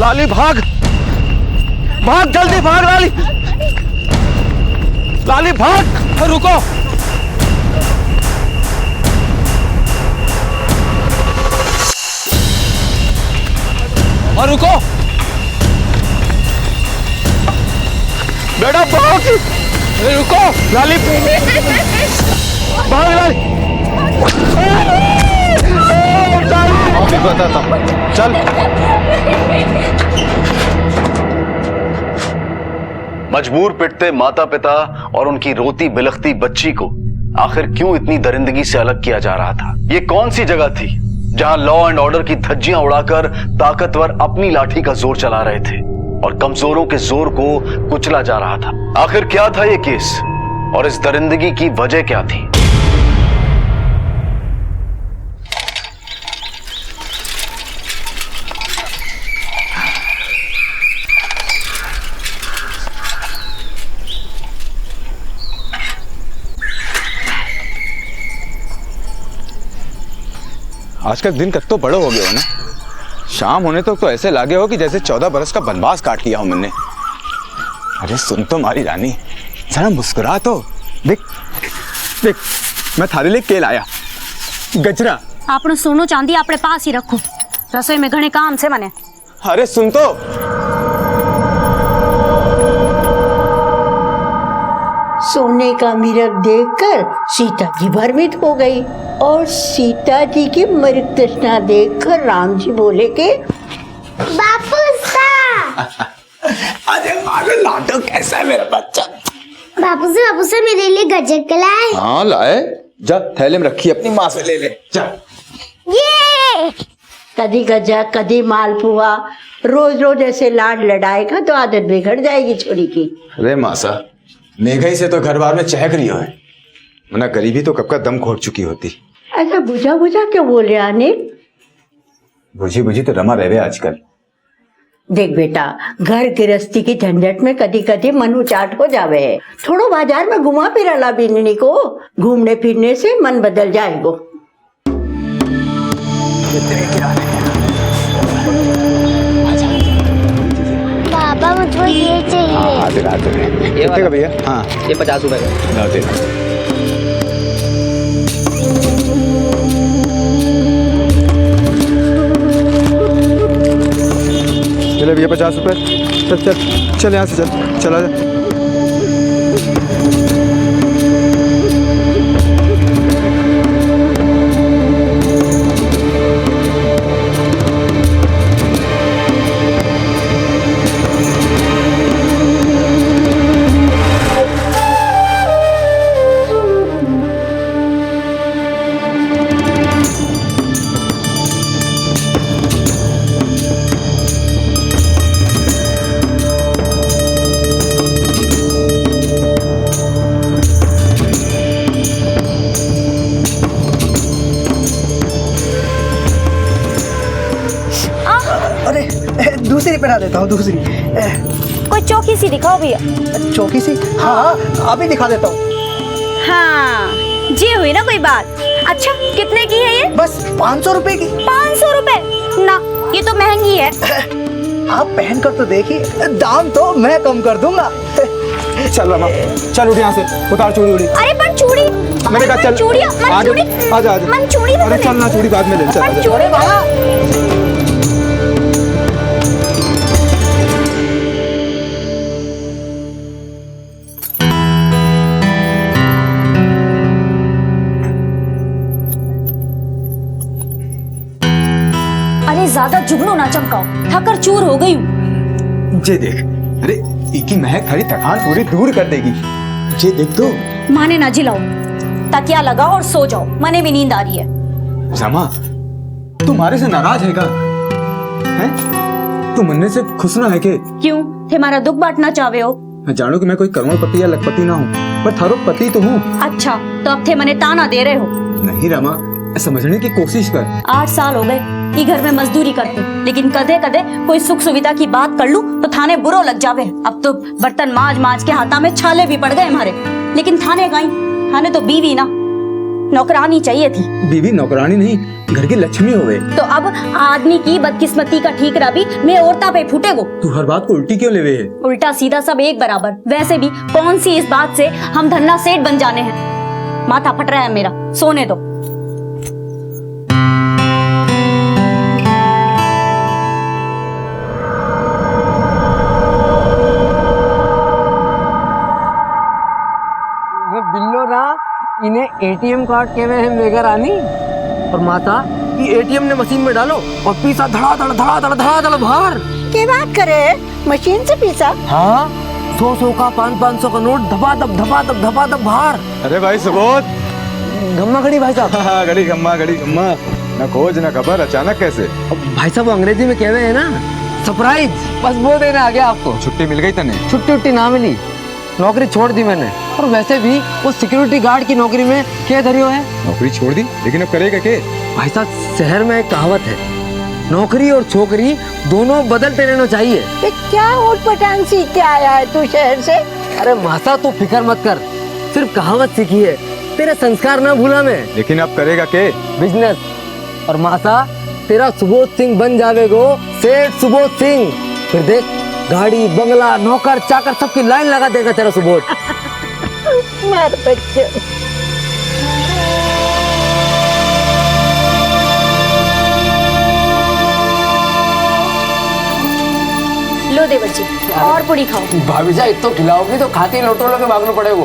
लाली भाग भाग, जल्दी भाग लाली, लाली भाग। रुको, और रुको बेटा, भाग, रुको लाली, भाग लाली, अभी बताता हूं, चल। मजबूर पिटते माता पिता और उनकी रोती बिलखती बच्ची को आखिर क्यों इतनी दरिंदगी से अलग किया जा रहा था? ये कौन सी जगह थी जहां लॉ एंड ऑर्डर की धज्जियां उड़ाकर ताकतवर अपनी लाठी का जोर चला रहे थे और कमजोरों के जोर को कुचला जा रहा था? आखिर क्या था ये केस और इस दरिंदगी की वजह क्या थी? आज का दिन कब तो बड़ो हो गया हो ना। शाम होने तक तो ऐसे लागे हो कि जैसे 14 बरस का बनवास काट लिया हो मैंने। अरे सुन तो मारी रानी, जरा मुस्कुरा तो। देख देख, मैं थारे लिए केल आया, गजरा। आपने सोनो चांदी अपने पास ही रखो, रसोई में घने काम से मने। अरे सुन तो। सोने का मिरर देखकर सीता जी भ्रमित हो गई और सीता जी की मृत तृष्णा देखकर राम जी बोले के बापू अरे मारो लाडो, कैसा है मेरा बच्चा? बापू से मेरे लिए गजक लाए। हाँ लाए, जा थैले में रखी, अपनी माँ से ले ले जा। ये कदी गजक कदी मालपुआ, रोज रोज ऐसे लाड लड़ाएगा तो आदत बिगड़ जाएगी छोरी की। अरे मासा, महंगाई से तो घर बार में चहक रही हो है, वरना गरीबी तो कब का दम घोट चुकी होती। ऐसा बुझा बुझा क्यों बोले आने? बुझी बुझी तो रमा रहे आजकल। देख बेटा, घर गृहस्थी की झंझट में कदी कदी मन उचाट हो जावे है। थोड़ो बाजार में घुमा फिरा ला बिन्नी को, घूमने फिरने से मन बदल जाएगो। पापा मुझको ये चाहिए। कितने का भैया? हाँ ये 50 रुपए का। चले भैया 50 रुपए। चल चल चल, यहाँ से चल, चला जा। दूसरी पहना देता हूँ, दूसरी। कोई चौकी सी दिखाओ भैया। चौकी सी? हाँ अभी दिखा देता हूँ। हाँ जी, हुई ना कोई बात। अच्छा कितने की है ये? बस 500 रुपए की। 500 रुपए? ना, ये तो महंगी है। आप पहन कर तो देखिए, दाम तो मैं कम कर दूंगा। चल रमा, चल उठ यहाँ से, उतार चूड़ी उड़ी। अरे पर चूड़ी, मैंने कहा चल, चूड़ी, आजा आजा। मन चूड़ी। अरे चल ना, चूड़ी बाद में ले। चल चूड़ी वाला। ज्यादा जुगनू ना चमकाओ, थकर चूर हो गई हूँ। जे देख, अरे इकी महक हरी थकान पूरी दूर कर देगी। जे देख तो। माने ना जिलाओ, तकिया लगाओ और सो जाओ, मने भी नींद आ रही है। रमा, तुम्हारे से नाराज है क्या? हैं? तू मन्ने से खुश ना है के? क्यों, तुम्हारा दुख बांटना चाहे हो? मैं जानू कि मैं कोई करोड़पति या लखपति ना हूँ, पर थारो पति तो हूँ। अच्छा, तो अब थे मने ताना दे रहे हो? नहीं रमा, समझने की कोशिश कर। 8 साल हो गए ये घर में मजदूरी करते, लेकिन कदे कदे कोई सुख सुविधा की बात कर लूं तो थाने बुरो लग जावे। अब तो बर्तन माज माज के हाथा में छाले भी पड़ गए हमारे, लेकिन थाने कहीं, थाने तो बीवी ना, नौकरानी चाहिए थी। बीवी नौकरानी नहीं, घर की लक्ष्मी होवे। तो अब आदमी की बदकिस्मती का ठीकरा भी मैं औरता पे फूटेगो। तू हर बात को उल्टी क्यों लेवे है? उल्टा सीधा सब एक बराबर। वैसे भी कौन सी इस बात से हम धन्ना सेठ बन जाने हैं। माथा फट रहा है मेरा, सोने दो। बिल्लो ना इन्हें एटीएम कार्ड केवे है मेगा रानी। और माता ये एटीएम ने मशीन में डालो और पीसा धड़ा बाहर। क्या बात करे, मशीन से पीसा? हाँ, 100 का 500 का नोट धपा धप बाहर। अरे भाई सुबोध, गम्मा खड़ी भाई साहब। घड़ी गम्मा न खोज न खबर, अचानक कैसे? भाई साहब अंग्रेजी में कहवे है ना सरप्राइज, बस वो देने आ गया आपको। छुट्टी मिल गई तने? छुट्टी ना मिली, नौकरी छोड़ दी मैंने। और वैसे भी वो सिक्योरिटी गार्ड की नौकरी में क्या धरियो है? नौकरी छोड़ दी, लेकिन अब करेगा क्या? भाई साहब शहर में एक कहावत है, नौकरी और छोकरी दोनों बदलते रहना चाहिए। ये क्या ऊट-पटांग सीख के आया है तू शहर से? अरे माता तू फिक्र मत कर, सिर्फ कहावत सीखी है, तेरे संस्कार ना भूला मैं। लेकिन अब करेगा क्या? बिजनेस। और माता तेरा सुबोध सिंह बन जावेगो सेठ सुबोध सिंह। फिर देख गाड़ी बंगला नौकर चाकर सबकी लाइन लगा देगा तेरा सुबोध। मार बच्चे। लो देवर जी, और पूरी खाओ। भाभी साहब इतना खिलाओगी तो खाती लोटो के भागना पड़ेगा।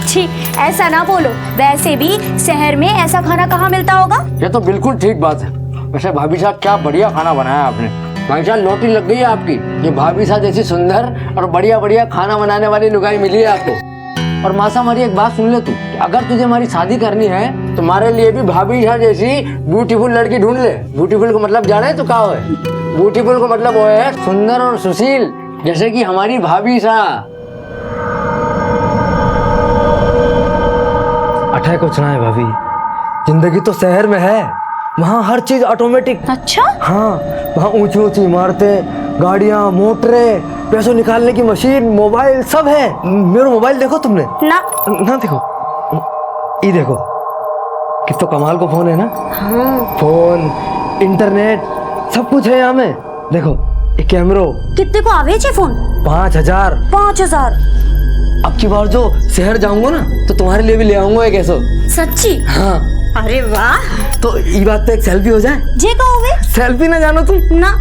छी, ऐसा ना बोलो। वैसे भी शहर में ऐसा खाना कहाँ मिलता होगा? ये तो बिल्कुल ठीक बात है। वैसे भाभी साहब क्या बढ़िया खाना बनाया आपने। भाई साहब लोटी लग गई है आपकी। ये भाभी साहब जैसी सुंदर और बढ़िया खाना बनाने वाली लुगाई मिली है आपको। और मासा हमारी एक बात सुन ले तू, अगर तुझे हमारी शादी करनी है तो हमारे लिए भी भाभी साहब जैसी ब्यूटीफुल लड़की ढूंढ ले। ब्यूटीफुल को मतलब जाने तो क्या है? ब्यूटीफुल को मतलब वो है सुंदर और सुशील, जैसे कि हमारी भाभी साहब। अठे कुछ ना है भाभी, जिंदगी तो शहर में है, वहाँ हर चीज ऑटोमेटिक। अच्छा? हाँ, वहाँ ऊंची ऊंची इमारतें, गाड़ियाँ, मोटरें, पैसों निकालने की मशीन, मोबाइल सब है। मेरा मोबाइल देखो तुमने? ना देखो, ये देखो कितना कमाल को फोन है ना। हाँ। फोन, इंटरनेट सब कुछ है यहाँ में। देखो ये कैमरो। कितने को आवे छे फोन? 5000। 5000? अब की बार जो शहर जाऊंगा ना तो तुम्हारे लिए भी ले आऊंगा एक ऐसा। सच्ची? हाँ। अरे वाह। तो ये बात पे एक सेल्फी हो जाए? जे कहोगे? सेल्फी ना जानो तुम? ना।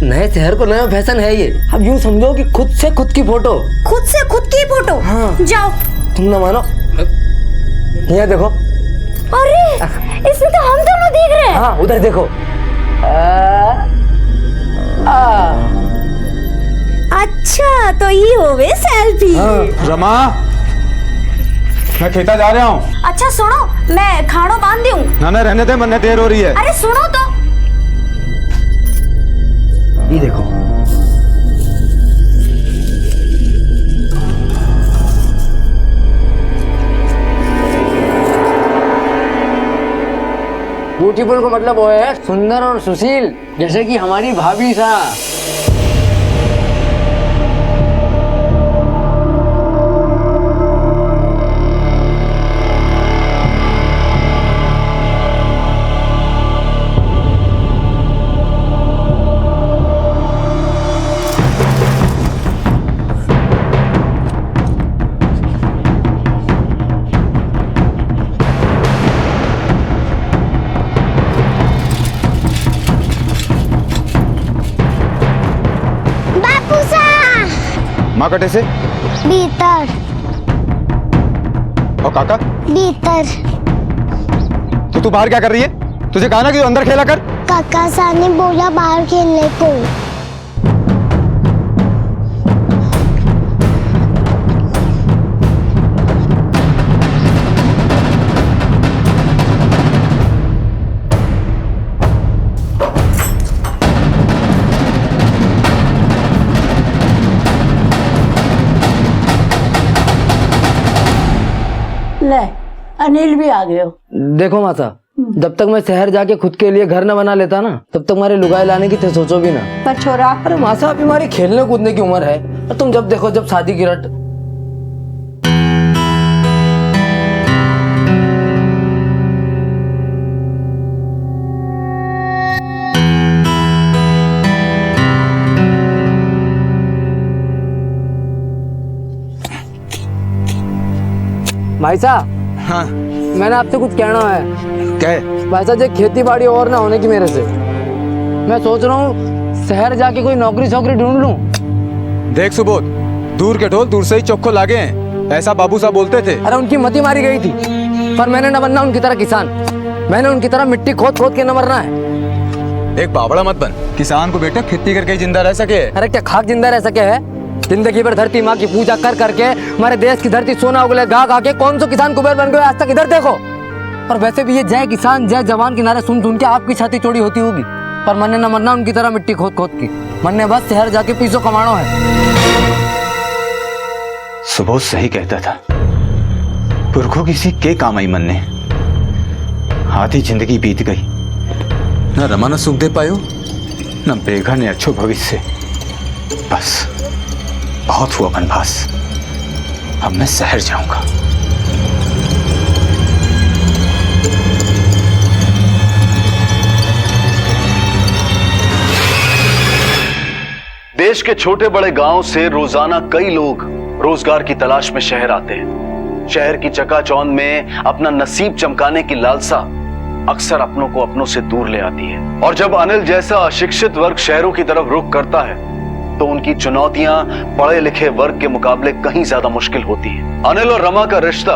नए शहर को नया फैशन है ये। अब यूँ समझो कि खुद से खुद की फोटो। खुद से खुद की फोटो? हाँ। जाओ। तुम ना मानो, ये देखो। अरे इसमें तो हम दोनों दिख रहे हैं। हाँ उधर देखो। अच्छा तो ये होवे सेल्फी। हाँ। रमा, मैं खेता जा रहा हूँ। अच्छा सुनो, मैं खाड़ो बांध दूं? ना रहने दे, मन्ने देर हो रही है। अरे सुनो तो। ये देखो। ब्यूटीफुल को मतलब वो है सुंदर और सुशील, जैसे कि हमारी भाभी साहब। माँ कटे से? भीतर। और काका? भीतर। तो तू बाहर क्या कर रही है? तुझे कहा ना कि तू अंदर खेला कर। काका साहब ने बोला बाहर खेलने को। ले, अनिल भी आ गए हो। देखो माता, जब तक मैं शहर जाके खुद के लिए घर न बना लेता ना, तब तक हमारे लुगाई लाने की थे सोचो भी ना। पर छोरा, अरे मासा अभी हमारी खेलने कूदने की उम्र है, और तुम जब देखो जब शादी की रट। भाई साहब, हाँ मैंने आपसे कुछ कहना है। क्या है? भाई साहब, ये खेती बाड़ी और ना होने की मेरे से। मैं सोच रहा हूँ शहर जाके कोई नौकरी छोकरी ढूंढ लूँ। देख सुबोध, दूर के ढोल दूर से ही चौखो लागे हैं, ऐसा बाबू साहब बोलते थे। अरे उनकी मती मारी गई थी, पर मैंने न बनना उनकी तरह किसान। मैंने उनकी तरह मिट्टी खोद खोद के न मरना है। एक बावड़ा मत बन, किसान को बेटे खेती करके ही जिंदा रह सके। अरे क्या खाक जिंदा रह सके है? जिंदगी भर धरती माँ की पूजा कर करके हमारे देश की धरती सोना उगले गा गा के कौन सा किसान कुबेर बन गए आज तक? इधर देखो। और वैसे भी ये जय किसान जय जवान के नारे सुन सुन के आपकी छाती चौड़ी होती होगी, पर मैंने न मरना उनकी तरह मिट्टी खोद खोद की। मैंने बस शहर जाके पीसो कमाना है। सुबोध सही कहता था, पुरखों किसी के काम आई मन ने। आधी जिंदगी बीत गई, न रमा न सुख दे पायो, न बेघा ने अच्छो भविष्य। बस बहुत हुआ वनवास, अब मैं शहर जाऊंगा। देश के छोटे बड़े गांव से रोजाना कई लोग रोजगार की तलाश में शहर आते हैं। शहर की चकाचौंध में अपना नसीब चमकाने की लालसा अक्सर अपनों को अपनों से दूर ले आती है। और जब अनिल जैसा अशिक्षित वर्ग शहरों की तरफ रुख करता है तो उनकी चुनौतियां पढ़े लिखे वर्ग के मुकाबले कहीं ज्यादा मुश्किल होती है। अनिल और रमा का रिश्ता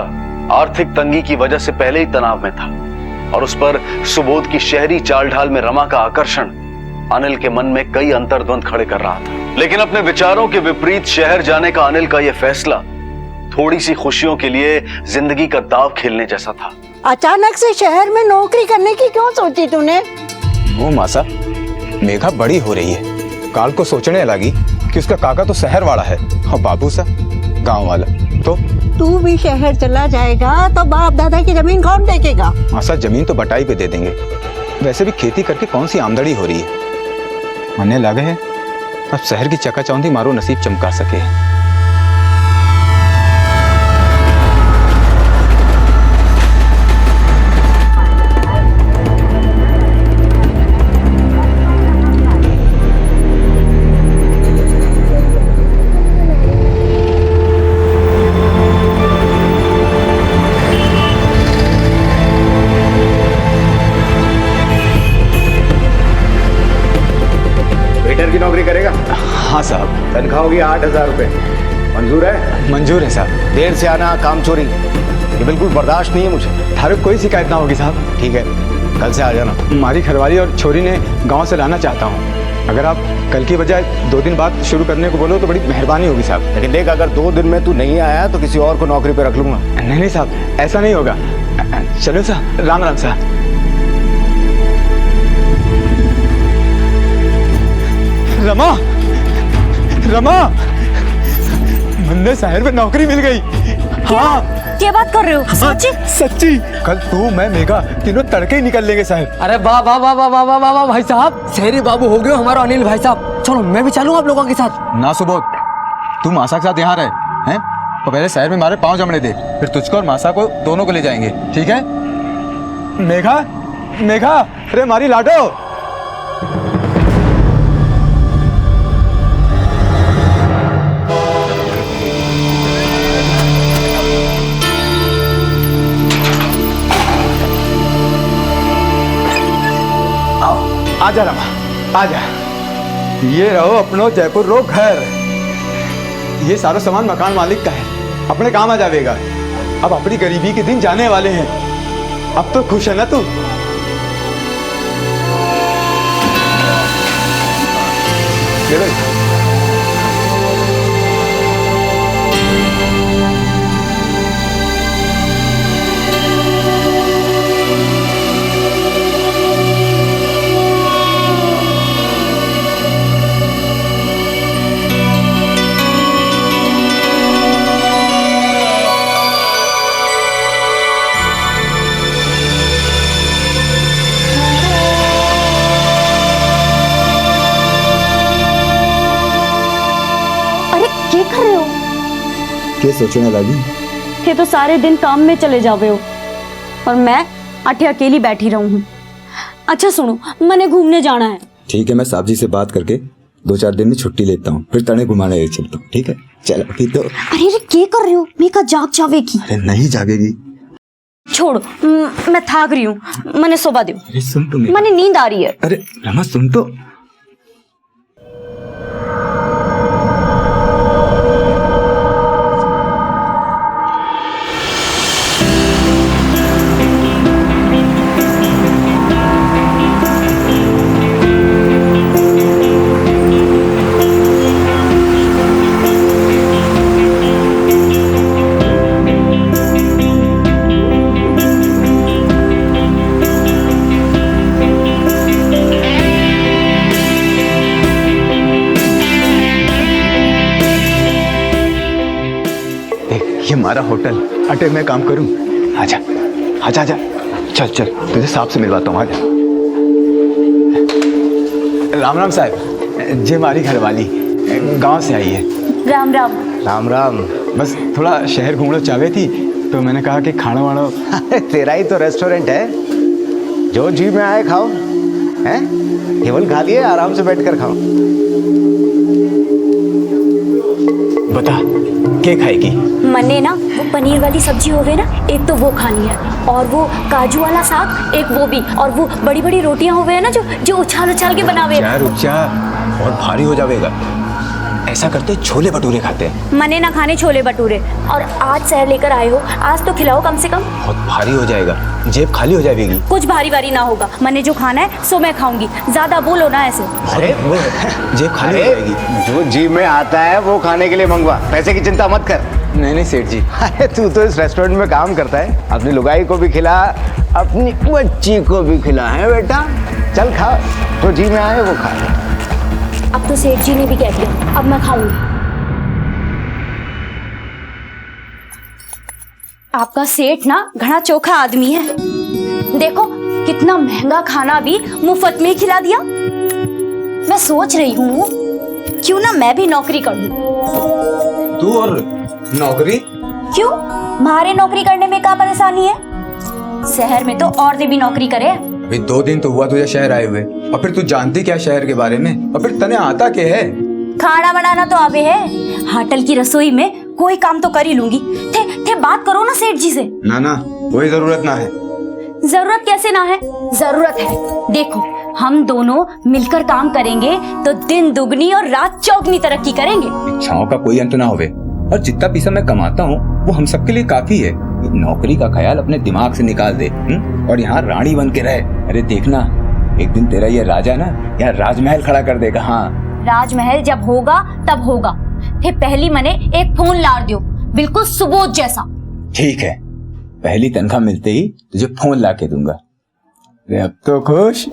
आर्थिक तंगी की वजह से पहले ही तनाव में था, और उस पर सुबोध की शहरी चाल ढाल में रमा का आकर्षण अनिल के मन में कई अंतर्द्वंद खड़े कर रहा था। लेकिन अपने विचारों के विपरीत शहर जाने का अनिल का यह फैसला थोड़ी सी खुशियों के लिए जिंदगी का दाव खेलने जैसा था। अचानक से शहर में नौकरी करने की क्यों सोची तूने? वो मासा, मेघा बड़ी हो रही है, काल को सोचने लगी कि उसका काका तो शहर वाला है और बाबू सा गांव वाला। तो तू भी शहर चला जाएगा तो बाप दादा की जमीन कौन देखेगा? मासा, जमीन तो बटाई पे दे देंगे। वैसे भी खेती करके कौन सी आमदनी हो रही है। मन्ने लगे है अब शहर की चकाचौंधी मारो नसीब चमका सके। वेटर की नौकरी करेगा? हाँ साहब। तनख्वाह होगी 8,000 रुपए। मंजूर है? मंजूर है साहब। देर से आना, काम चोरी, ये बिल्कुल बर्दाश्त नहीं है मुझे। थारे कोई शिकायत ना होगी साहब। ठीक है, कल से आ जाना। हमारी घरवाली और छोरी ने गांव से लाना चाहता हूँ। अगर आप कल की बजाय 2 दिन बाद शुरू करने को बोलो तो बड़ी मेहरबानी होगी साहब। लेकिन देख, अगर 2 दिन में तू नहीं आया तो किसी और को नौकरी पे रख लूंगा। नहीं नहीं साहब, ऐसा नहीं होगा। चलो साहब, राम राम साहब। रमा, रमा, मुन्ने शहर में नौकरी मिल गई। हाँ, क्या बात कर रहे हो? सच्ची? सच्ची। कल तू मैं मेघा तीनों तड़के ही निकल लेंगे शहर। अरे वाह वाह वाह वाह वाह वाह वाह भाई साहब, शहरी बाबू हो गए हमारा अनिल भाई साहब। चलो मैं भी चलूँ आप लोगों के साथ। ना सुबोध, तू मासा के साथ यहाँ रहे हैं, तो पहले शहर में मारे पाँव जमने दे, फिर तुझको और मासा को दोनों को ले जाएंगे, ठीक है? मेघा, मेघा, अरे मारी लाडो। आजा रमा, आजा। ये रहो अपनो जयपुर रो घर। ये सारा सामान मकान मालिक का है, अपने काम आ जाएगा। अब अपनी गरीबी के दिन जाने वाले हैं। अब तो खुश है ना तू? ले भाई। क्या कर रहे हो? क्या सोचने लगी? ये तो सारे दिन काम में चले जावे हो और मैं अठे अकेली बैठी रहूं हूं। अच्छा सुनो, मैंने घूमने जाना है। ठीक है, मैं साहब जी से बात करके 2-4 दिन में छुट्टी लेता हूँ, फिर तने घुमाने ले चलता हूँ, ठीक है? चल अभी तो। अरे अरे क्या कर रहे हो? मैं का जाग जावेगी। अरे नहीं जागेगी। छोड़ो, मैं थक रही हूँ, मैंने सोबा दो। अरे सुन तो मेरी। मैंने नींद आ रही है। अरे रमा सुन तो। ये हमारा होटल, अटे मैं काम करूं। आजा आजा आजा, चल चल तुझे साहब से मिलवाता हूँ, आजा। राम राम साहब, ये हमारी घरवाली गांव से आई है। राम राम। राम राम। बस थोड़ा शहर घूमना चाहे थी, तो मैंने कहा कि खाना वाना। तेरा ही तो रेस्टोरेंट है, जो जी में आए खाओ, हैं? केवल खा लिए, आराम से बैठ कर खाओ। बता क्या खाएगी? मन्ने ना वो पनीर वाली सब्जी हो गई ना, एक तो वो खानी है, और वो काजू वाला साग एक वो भी, और वो बड़ी बड़ी रोटियां हो गए ना जो उछाल उछाल के बनावे। रुक जा, बहुत भारी हो जाएगा। ऐसा करते छोले भटूरे खाते हैं। मन्ने ना खाने छोले भटूरे, और आज शहर लेकर आए हो, आज तो खिलाओ कम से कम। बहुत भारी हो जाएगा, जेब खाली हो जाएगी। कुछ भारी भारी ना होगा, मैंने जो खाना है सो मैं खाऊंगी, ज्यादा बोलो ना ऐसे। अरे जेब खाली हो जाएगी। जो जी में आता है वो खाने के लिए मंगवा, पैसे की चिंता मत कर। नहीं नहीं सेठ जी। अरे तू तो इस रेस्टोरेंट में काम करता है, अपनी लुगाई को भी खिला, अपनी बच्ची को भी खिला, है बेटा? चल खा, जो जी में आए वो खा। अब तो सेठ जी ने भी कह दिया, अब मैं खाऊंगी। आपका सेठ ना घना चोखा आदमी है, देखो कितना महंगा खाना भी मुफ्त में खिला दिया। मैं सोच रही हूँ क्यों ना मैं भी नौकरी कर लूं। तू और नौकरी? क्यों, मारे नौकरी करने में क्या परेशानी है? शहर में तो औरतें भी नौकरी करे। अभी 2 दिन तो हुआ तुझे शहर आए हुए, और फिर तू जानती क्या शहर के बारे में, और फिर तने आता क्या है? खाना बनाना तो आवे है, होटल की रसोई में कोई काम तो कर ही लूंगी। थे बात करो ना सेठ जी से। ना ना कोई जरूरत ना है। जरूरत कैसे ना है? जरूरत है। देखो हम दोनों मिलकर काम करेंगे तो दिन दुगनी और रात चौगनी तरक्की करेंगे। इच्छाओं का कोई अंत ना होवे, और जितना पैसा मैं कमाता हूँ वो हम सबके लिए काफी है। नौकरी का ख्याल अपने दिमाग से निकाल दे, और यहाँ रानी बन के रहे। अरे देखना एक दिन तेरा ये राजा ना यहाँ राजमहल खड़ा कर देगा। हाँ, राजमहल जब होगा तब होगा। फिर पहली मने एक फोन लार दियो, बिल्कुल सुबोध जैसा। ठीक है, पहली तनख्वाह मिलते ही तुझे फोन ला के दूंगा। अरे अब तो खुश?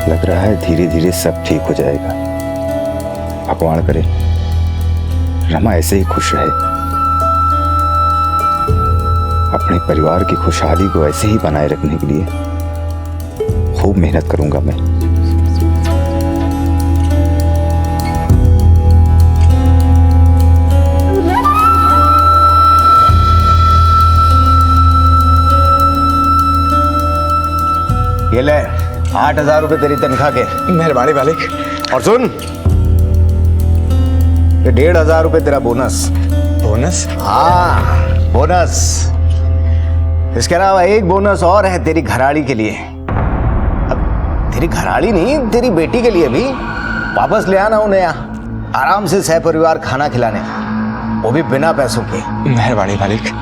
लग रहा है धीरे धीरे सब ठीक हो जाएगा। भगवान करे रमा ऐसे ही खुश रहे, अपने परिवार की खुशहाली को ऐसे ही बनाए रखने के लिए खूब मेहनत करूंगा मैं। ये ले 8,000 रुपए तेरी तनख्वाह के। मेहरबानी मालिक। और सुन, ये 1,500 रुपए तेरा बोनस। बोनस? हाँ बोनस। इसके अलावा एक बोनस और है तेरी घराड़ी के लिए। अब तेरी घराड़ी नहीं, तेरी बेटी के लिए भी वापस ले आना उन्हें यहाँ, आराम से सह परिवार खाना खिलाने, वो भी बिना पैसों के। मेहरबानी मालिक।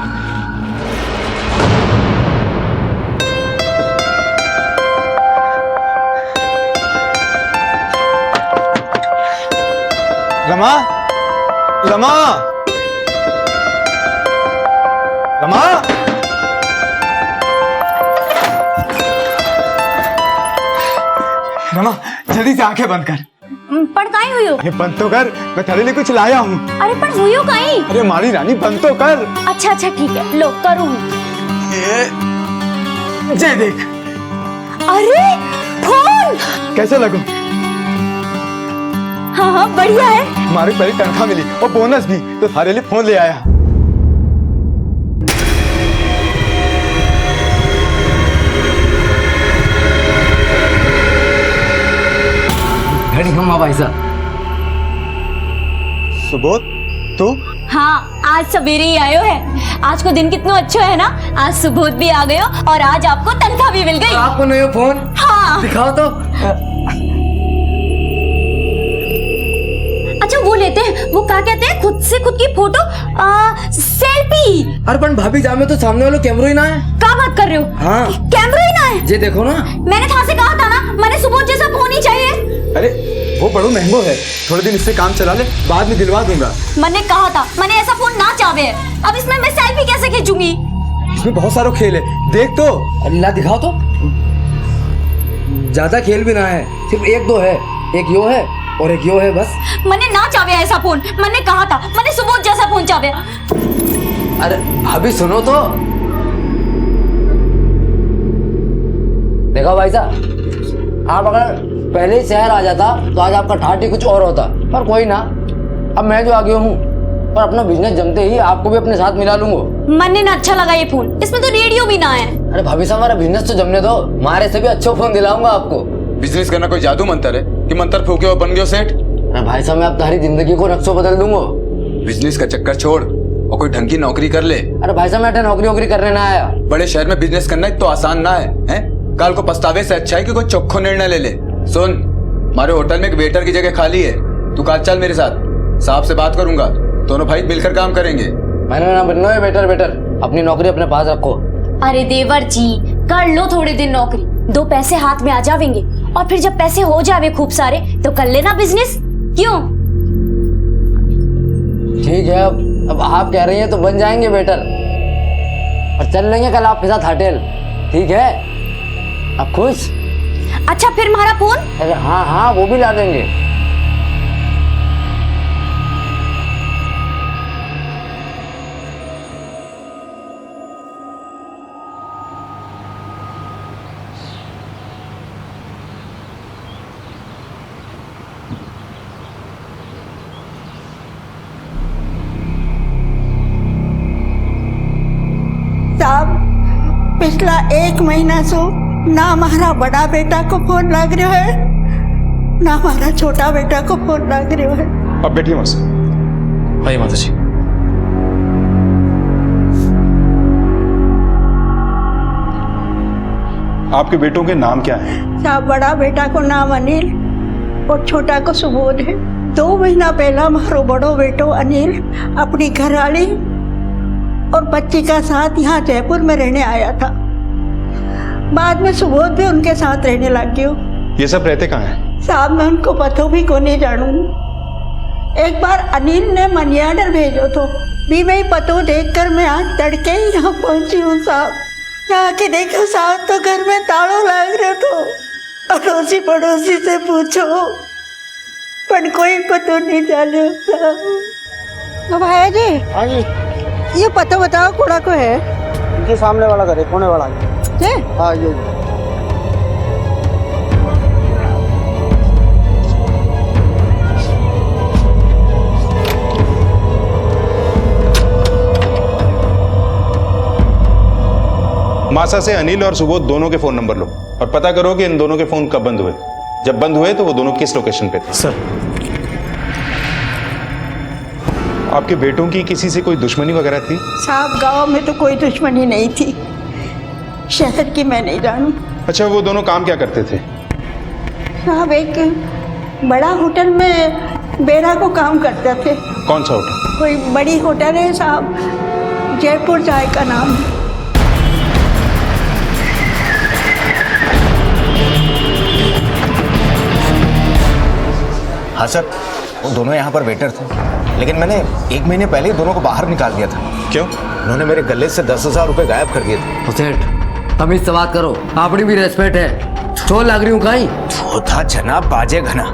रमा, रमा, रमा। रमा जल्दी से आंखें बंद कर। पर काई हुई हो? अरे बंद तो कर, मैं तेरे लिए कुछ लाया हूँ। अरे पर हुई हो काई? अरे हमारी रानी बंद तो कर। अच्छा ठीक है, लो करूँ। जय देख। अरे फोन कैसे लगो? हाँ बढ़िया है। हमारी पहली तनख्वाह मिली और बोनस भी, तो थारे लिए फोन ले आया। बढ़िया माँ भाई साहब। सुबोध तू हाँ, आज सवेरे ही आयो है। आज को दिन कितना अच्छा है ना। आज सुबोध भी आ गयो और आज आपको तनख्वाह भी मिल गई। आपको नया फोन हाँ। दिखाओ तो। अच्छा वो लेते हैं, वो क्या कहते हैं, खुद से खुद की फोटो सेल्फी। अरे पण भाभी जामे तो सामने वाला कैमरा ही ना है। क्या बात कर रहे हो? हाँ। कैमरा ही ना है? ये देखो ना। मैंने कहाँ से कहा था ना, मैंने सुबोध जैसा फोन ही चाहिए। अरे वो बड़ो महंगो है, थोड़े दिन इससे काम चला ले, बाद में दिलवा दूंगा। मैंने कहा था, मैंने ऐसा फोन ना चाहे। अब इसमें मैं सेल्फी कैसे खींचूंगी? इसमें बहुत सारा खेल है, देख तो। अल्लाह दिखाओ तो। ज्यादा खेल भी ना है, सिर्फ एक दो है, एक यो है और एक यो है बस। मैंने ना चाहे ऐसा फोन, मैंने कहा था, मैंने सुबोध जैसा फोन चाहे। अरे भाभी सुनो तो। देखो भाई साहब, आप अगर पहले ही शहर आ जाता तो आज आपका ठाठी कुछ और होता, पर कोई ना। अब मैं जो आ गया हूँ, पर अपना बिजनेस जमते ही आपको भी अपने साथ मिला लूंगा। मैंने ना अच्छा लगा ये फोन, इसमें तो रेडियो भी ना है। अरे भाभी साहब, हमारा बिजनेस तो जमने दो, हमारे से भी अच्छा फोन दिलाऊंगा आपको। बिजनेस करना कोई जादू मंत्र है कि मंत्र फूके और बन गयो सेठ? अरे भाई साहब, मैं अब तुम्हारी जिंदगी को नक्शो बदल दूंगा। बिजनेस का चक्कर छोड़ और कोई ढंग की नौकरी कर ले। अरे भाई साहब, मैं नौकरी वोकरी करने ना आया। बड़े शहर में बिजनेस करना तो आसान ना है, हैं? कल को पछतावे से अच्छा है कि कोई चोखो निर्णय ले ले। सुन, हमारे होटल में एक वेटर की जगह खाली है, तू कल चल मेरे साथ, साहब से बात करूंगा, दोनों भाई मिलकर काम करेंगे। मैंने ना बनना है वेटर वेटर, अपनी नौकरी अपने पास रखो। अरे देवर जी, कर लो थोड़े दिन नौकरी, 2 पैसे हाथ में आ जावेंगे, और फिर जब पैसे हो जावे खूब सारे तो कर लेना बिजनेस। क्यों? ठीक है, अब आप कह रही हैं तो बन जाएंगे वेटर, और चल लेंगे कल आपके साथ होटल। ठीक है, अब खुश? अच्छा फिर हमारा फोन? अरे हाँ हाँ, वो भी ला देंगे। साहब, पिछला 1 महीना से ना हमारा बड़ा बेटा को फोन लग रहा है, ना हमारा छोटा बेटा को फोन लग रहा है। अब बैठिए मौसी। आइए माता जी। आपके बेटों के नाम क्या हैं? साहब, बड़ा बेटा को नाम अनिल और छोटा को सुबोध है। 2 महीना पहला हमारो बड़ो बेटो अनिल अपनी घरवाली और बच्ची का साथ यहाँ जयपुर में रहने आया था। बाद में सुबोध भी उनके साथ रहने लग गयो। ये सब रहते कहाँ हैं? साहब, मैं उनको पतो भी को नहीं जानू। एक बार अनिल ने मनी ऑर्डर भेजो तो भी मैं पतो देखकर मैं आज तड़के ही यहाँ पहुंची हूँ साहब। यहाँ के देखो साहब तो घर में तालों लग रहे तो अड़ोसी पड़ोसी से पूछो, पर कोई पतो नहीं चलो साहब। भाई जी, हाँ जी, ये पता बताओ कूड़ा को है? इनके सामने वाला घर है, कोने वाला है। हाँ ये मासा से अनिल और सुबोध दोनों के फोन नंबर लो और पता करो कि इन दोनों के फोन कब बंद हुए। जब बंद हुए तो वो दोनों किस लोकेशन पे थे। सर। आपके बेटों की किसी से कोई दुश्मनी वगैरह थी? साहब, गांव में तो कोई दुश्मनी नहीं थी, शहर की मैं नहीं जानू। अच्छा, वो दोनों काम क्या करते थे? साहब, एक बड़ा होटल में बेरा को काम करते थे। कौन सा होटल? कोई बड़ी होटल है साहब, जयपुर चाय का नाम है। हाँ सर, वो दोनों यहाँ पर वेटर थे, लेकिन मैंने 1 महीने पहले ही दोनों को बाहर निकाल दिया था। क्यों? उन्होंने मेरे गले से 10,000 रुपए गायब कर दिए थे। तो सेठ, तमीज से बात करो, अपनी भी रेस्पेक्ट है। छोड़ लग रही हूँ कहीं। वो था जनाब बाजे घना,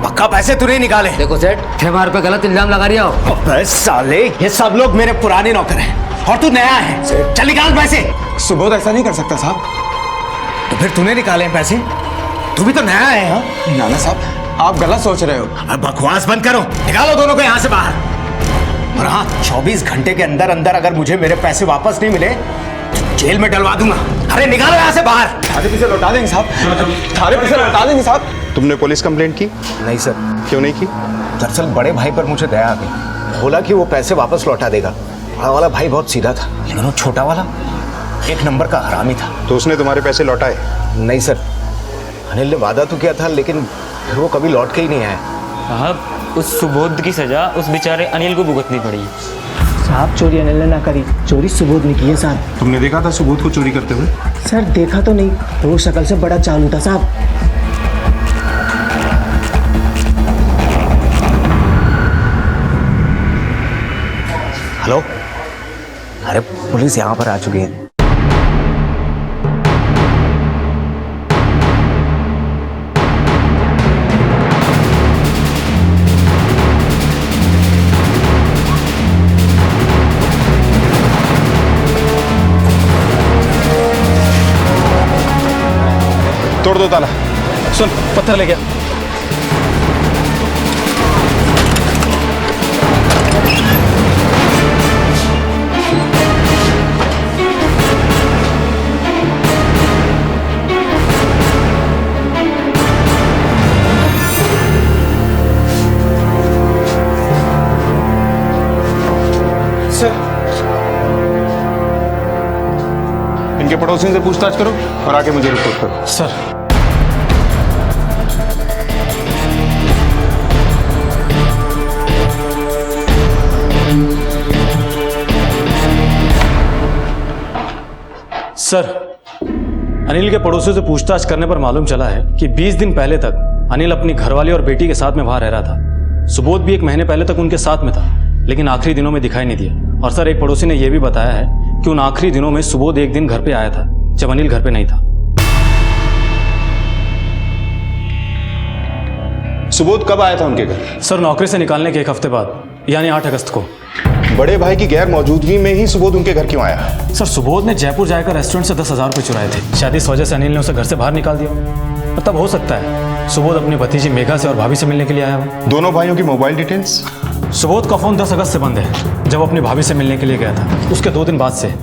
पक्का पैसे तूने निकाले। देखो सेठ, हमारे पे गलत इल्जाम लगा रही हो। अबे साले, ये सब लोग मेरे पुराने नौकर हैं और तू नया है। चल निकाल पैसे। सुबोध ऐसा नहीं कर सकता साहब। तो फिर तूने निकाले हैं पैसे? तू भी तो नया है। हाँ नाना साहब, आप गलत सोच रहे हो। अब बकवास बंद करो, निकालो दोनों को यहाँ से बाहर। और हाँ, 24 घंटे के अंदर अंदर अगर मुझे मेरे पैसे वापस नहीं मिले तो जेल में डलवा दूंगा। अरे निकालो यहाँ से बाहर। थारे पीछे लौटा देंगे साहब, थारे पीछे लौटा देंगे साहब। तुमने पुलिस कंप्लेंट की? नहीं सर। क्यों नहीं की? दरअसल बड़े भाई पर मुझे दया आ गई, बोला कि वो पैसे वापस लौटा देगा। बड़ा वाला भाई बहुत सीधा था, लेकिन वो छोटा वाला एक नंबर का हरामी था। तो उसने तुम्हारे पैसे लौटाए? नहीं सर, अनिल ने वादा तो किया था, लेकिन फिर वो कभी लौट के ही नहीं आया। साहब उस सुबोध की सजा उस बेचारे अनिल को भुगतनी पड़ी। साहब चोरी अनिल ने ना करी, चोरी सुबोध ने की है साहब। तुमने देखा था सुबोध को चोरी करते हुए? सर देखा तो नहीं, वो शक्ल से बड़ा चालू था साहब। हेलो, अरे पुलिस यहाँ पर आ चुकी है। तोड़ दो ताला। सुन, पत्थर ले गया। इनके पड़ोसियों से पूछताछ करो और आके मुझे रिपोर्ट करो। सर। सर, अनिल के पड़ोसियों से पूछताछ करने पर मालूम चला है कि 20 दिन पहले तक अनिल अपनी घरवाली और बेटी के साथ में वहां रह रहा था। सुबोध भी 1 महीने पहले तक उनके साथ में था, लेकिन आखिरी दिनों में दिखाई नहीं दिया। और सर, एक पड़ोसी ने यह भी बताया है कि उन आखिरी दिनों में सुबोध एक दिन घर पे आया था जब अनिल घर पे नहीं था। सुबोध कब आया था उनके घर? सर, नौकरी से निकालने के 1 हफ्ते बाद, यानी 8 अगस्त को। बड़े भाई की गैर मौजूदगी में ही सुबोध उनके घर क्यों आया? सर, सुबोध ने जयपुर जाकर रेस्टोरेंट से 10,000 रुपये चुराए थे। शायद इस वजह से अनिल ने उसे घर से बाहर निकाल दिया। और तब हो सकता है सुबोध अपनी भतीजी मेघा से और भाभी से मिलने के लिए आया हो। दोनों भाइयों की मोबाइल डिटेल्स? सुबोध का फोन 10 अगस्त से बंद है, जब अपनी भाभी से मिलने के लिए गया था। उसके 2 दिन बाद से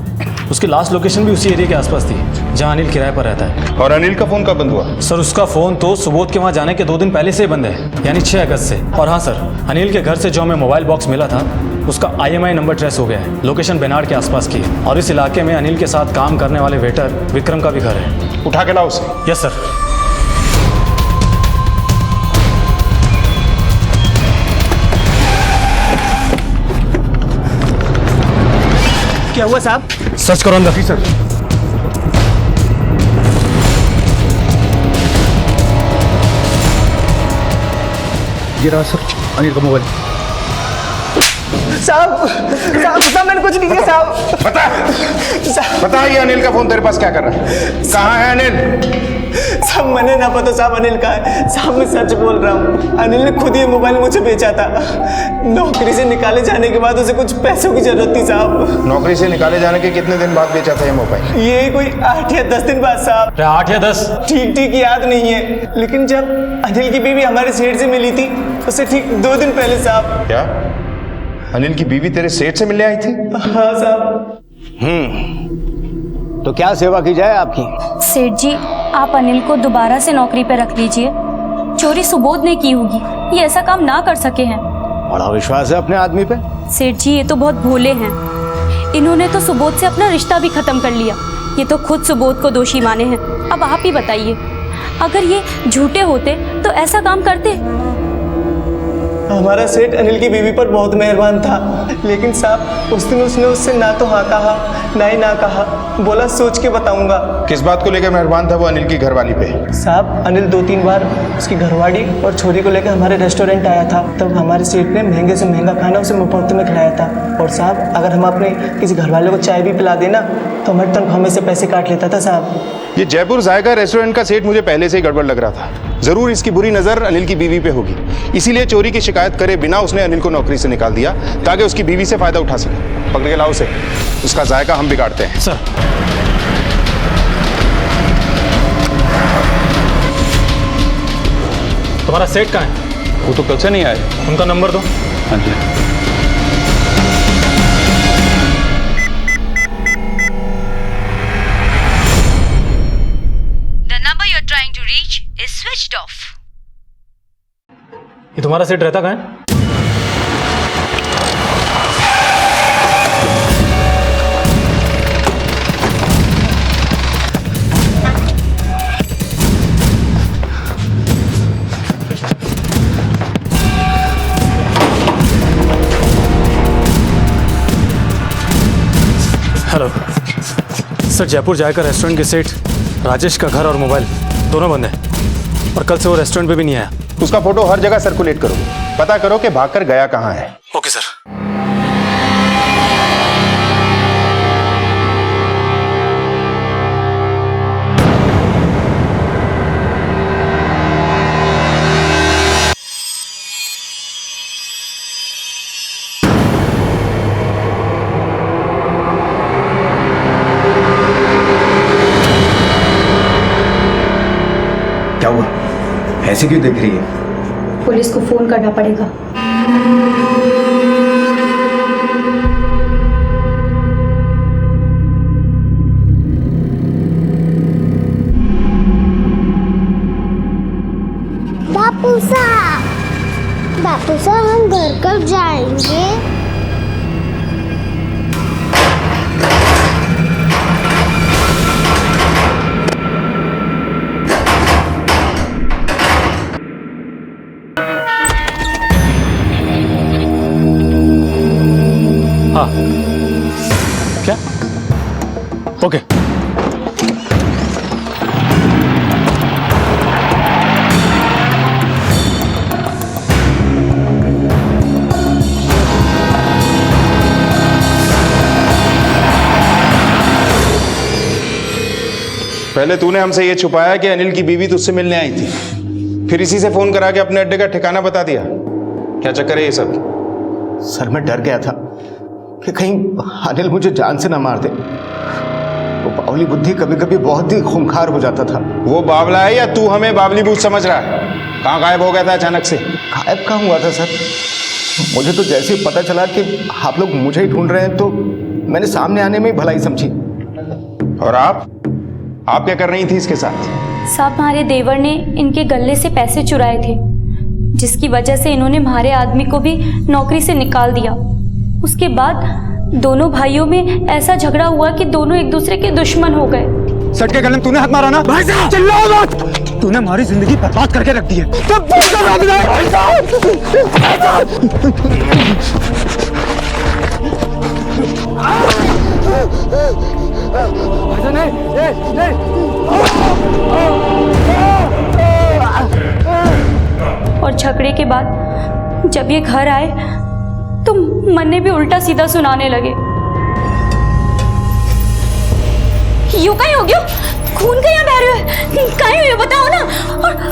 उसकी लास्ट लोकेशन भी उसी एरिया के आसपास थी जहां अनिल किराए पर रहता है। और अनिल का फोन कब बंद हुआ? सर, उसका फोन तो सुबोध के वहां जाने के 2 दिन पहले से ही बंद है, यानी 6 अगस्त से। और हाँ सर, अनिल के घर से जो हमें मोबाइल बॉक्स मिला था उसका IMI नंबर ट्रेस हो गया है। लोकेशन बेनाड के आसपास की है और इस इलाके में अनिल के साथ काम करने वाले वेटर विक्रम का भी घर है। उठा के लाओ उसे। Yes sir. क्या हुआ साहब? सर्च करो अंदर। सर। ये रहा सर अनिल का मोबाइल। साहब साहब मैंने कुछ नहीं किया साहब। बता ये अनिल का फोन तेरे पास क्या कर रहा है? कहाँ है अनिल? साहब मैंने ना पता साहब अनिल का है। साहब मैं सच बोल रहा हूँ, अनिल ने खुद ये मोबाइल मुझे बेचा था। नौकरी से निकाले जाने के बाद उसे कुछ पैसों की जरूरत थी साहब। नौकरी से निकाले जाने के कितने दिन बाद बेचा था ये मोबाइल? ये कोई 8 या 10 दिन बाद साहब। 8 या 10 ठीक याद नहीं है, लेकिन जब अनिल की बीवी हमारे सेठ से मिली थी उससे ठीक 2 दिन पहले साहब। क्या अनिल की बीवी तेरे सेठ से मिलने आई थी? हाँ साहब। तो क्या सेवा की जाए आपकी? सेठ जी, आप अनिल को दोबारा से नौकरी पर रख लीजिए। चोरी सुबोध ने की होगी, ये ऐसा काम ना कर सके हैं। बड़ा विश्वास है अपने आदमी पे। सेठ जी, ये तो बहुत भोले हैं। इन्होंने तो सुबोध से अपना रिश्ता भी खत्म कर लिया। ये तो खुद सुबोध को दोषी माने हैं। अब आप ही बताइए, अगर ये झूठे होते तो ऐसा काम करते? हमारा सेठ अनिल की बीवी पर बहुत मेहरबान था, लेकिन साहब उस दिन उसने उससे ना तो हाँ कहा ना ही ना कहा, बोला सोच के बताऊंगा। किस बात को लेकर मेहरबान था वो अनिल की घरवाली पे? साहब अनिल 2-3 बार उसकी घरवाली और छोरी को लेकर हमारे रेस्टोरेंट आया था, तब हमारे सेठ ने महंगे से महंगा खाना उसे मुफ्त में खिलाया था। और साहब अगर हम अपने किसी घरवाले को चाय भी पिला देना तो हमारी तनख्वाह में से पैसे काट लेता था साहब। ये जयपुर जायका रेस्टोरेंट का सेठ मुझे पहले से ही गड़बड़ लग रहा था। जरूर इसकी बुरी नजर अनिल की बीवी पे होगी, इसीलिए चोरी की शिकायत करे बिना उसने अनिल को नौकरी से निकाल दिया ताकि उसकी बीवी से फायदा उठा सके। पकड़ के लाओ उसे, उसका जायका हम बिगाड़ते हैं। सर। तुम्हारा सेठ कहाँ है? वो तो कल से नहीं आए। उनका नंबर दो। हाँ जी। The number you're trying to reach is switched off. ये तुम्हारा सेठ रहता कहाँ है? हेलो सर, जयपुर जाकर रेस्टोरेंट के सेठ राजेश का घर और मोबाइल दोनों बंद है और कल से वो रेस्टोरेंट पे भी नहीं आया। उसका फोटो हर जगह सर्कुलेट करो, पता करो कि भागकर गया कहाँ है। Okay sir. क्या हुआ? ऐसे क्यों देख रही है? पुलिस को फोन करना पड़ेगा। बापू साहब हम घर कब जाएंगे? हाँ क्या? ओके। पहले तूने हमसे ये छुपाया कि अनिल की बीवी तुझसे मिलने आई थी, फिर इसी से फोन करा के अपने अड्डे का ठिकाना बता दिया। क्या चक्कर है ये सब? सर मैं डर गया था कि कहीं अनिल मुझे जान से ना मार दे। वो बावली बुद्धि कभी कभी बहुत ही खूंखार हो जाता था। वो बावला है या तू हमें बावली बूझ समझ रहा है? कहाँ गायब हो गया था अचानक से? गायब कहाँ हुआ था सर? मुझे तो जैसे ही पता चला कि आप लोग मुझे ही ढूंढ रहे हैं तो मैंने सामने आने में ही भलाई समझी। और आप क्या कर रही थी इसके साथ? साहब हमारे देवर ने इनके गले से पैसे चुराए थे, जिसकी वजह से इन्होंने हमारे आदमी को भी नौकरी से निकाल दिया। उसके बाद दोनों भाइयों में ऐसा झगड़ा हुआ कि दोनों एक दूसरे के दुश्मन हो गए। सट के गले में तूने हाथ मारा ना? भाई साहब चिल्लाओ मत! तूने हमारी जिंदगी बर्बाद करके रख दी है। और झगड़े के बाद जब ये घर आए तो मन ने भी उल्टा सीधा सुनाने लगे। यूं कहीं हो गया? खून कहीं बह रहे हो? कहीं हुई बताओ ना।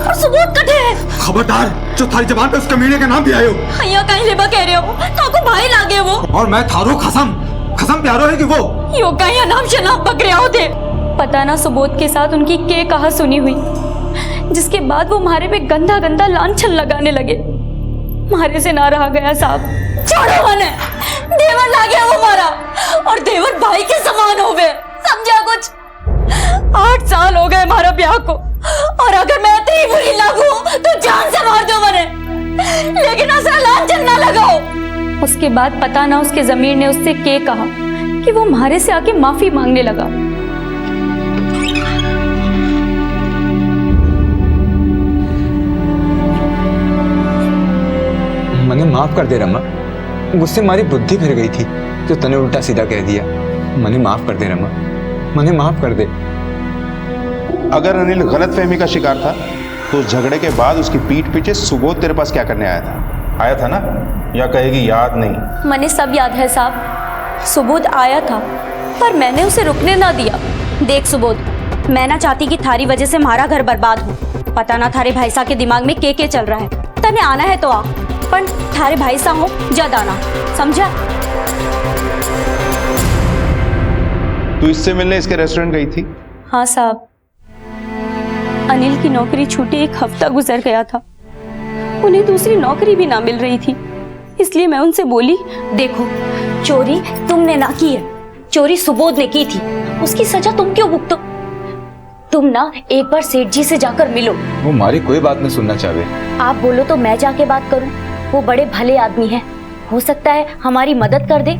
और सबूत कटे है। खबरदार, जो थारी जबान पे उस कमीने का नाम भी आयो। यहाँ कहीं लेबा कह रहे हो? ताको भाई लागे वो। और मैं थारो खसम प्यारो है कि वो यूं कहीं नाम शनाम पकड़े होते। पता ना सबूत के साथ उनकी के कहा सुनी हुई, जिसके बाद वो हमारे पे गंदा गंदा लांछन लगाने लगे। मारे से ना रहा गया साहब। छोड़ो मने, देवर ला गया वो मारा, और देवर भाई के समान हो गए। समझा कुछ? 8 साल हो गए हमारा ब्याह को, और अगर मैं इतनी बुरी लगूं तो जान से मार दो मने, लेकिन ऐसा लांछन ना लगाओ। उसके बाद पता ना उसके जमीर ने उससे के कहा कि वो हमारे से आके माफी मांगने लगा। मने माफ कर दे रमा, गुस्से मारी बुद्धि फिर गई थी जो तने उल्टा सीधा कह दिया। मने माफ कर दे रमा, मने माफ कर दे। अगर अनिल गलतफहमी का शिकार था तो उस झगड़े के बाद उसकी पीठ पीछे सुबोध तेरे पास क्या करने आया था ना? या कहेगी याद नहीं? मने सब याद है साहब। सुबोध आया था पर मैंने उसे रुकने ना दिया। देख सुबोध, मैं ना चाहती कि थारी वजह से हमारा घर बर्बाद हो। पता ना थारे भाई साहब के दिमाग में के चल रहा है। तने आना है तो आ, पर थारे भाई साहब हो जद आना, समझा? तू इससे मिलने इसके रेस्टोरेंट गई थी? हाँ साहब, अनिल की नौकरी छूटे 1 हफ्ता गुजर गया था। उन्हें दूसरी नौकरी भी ना मिल रही थी, इसलिए मैं उनसे बोली, देखो चोरी तुमने ना की है, चोरी सुबोध ने की थी। उसकी सजा तुम क्यों भुगतो? तुम ना एक बार सेठ जी से जाकर मिलो। वो हमारी कोई बात नहीं सुनना चाहे। आप बोलो तो मैं जाके बात करूं। वो बड़े भले आदमी हैं, हो सकता है हमारी मदद कर दे।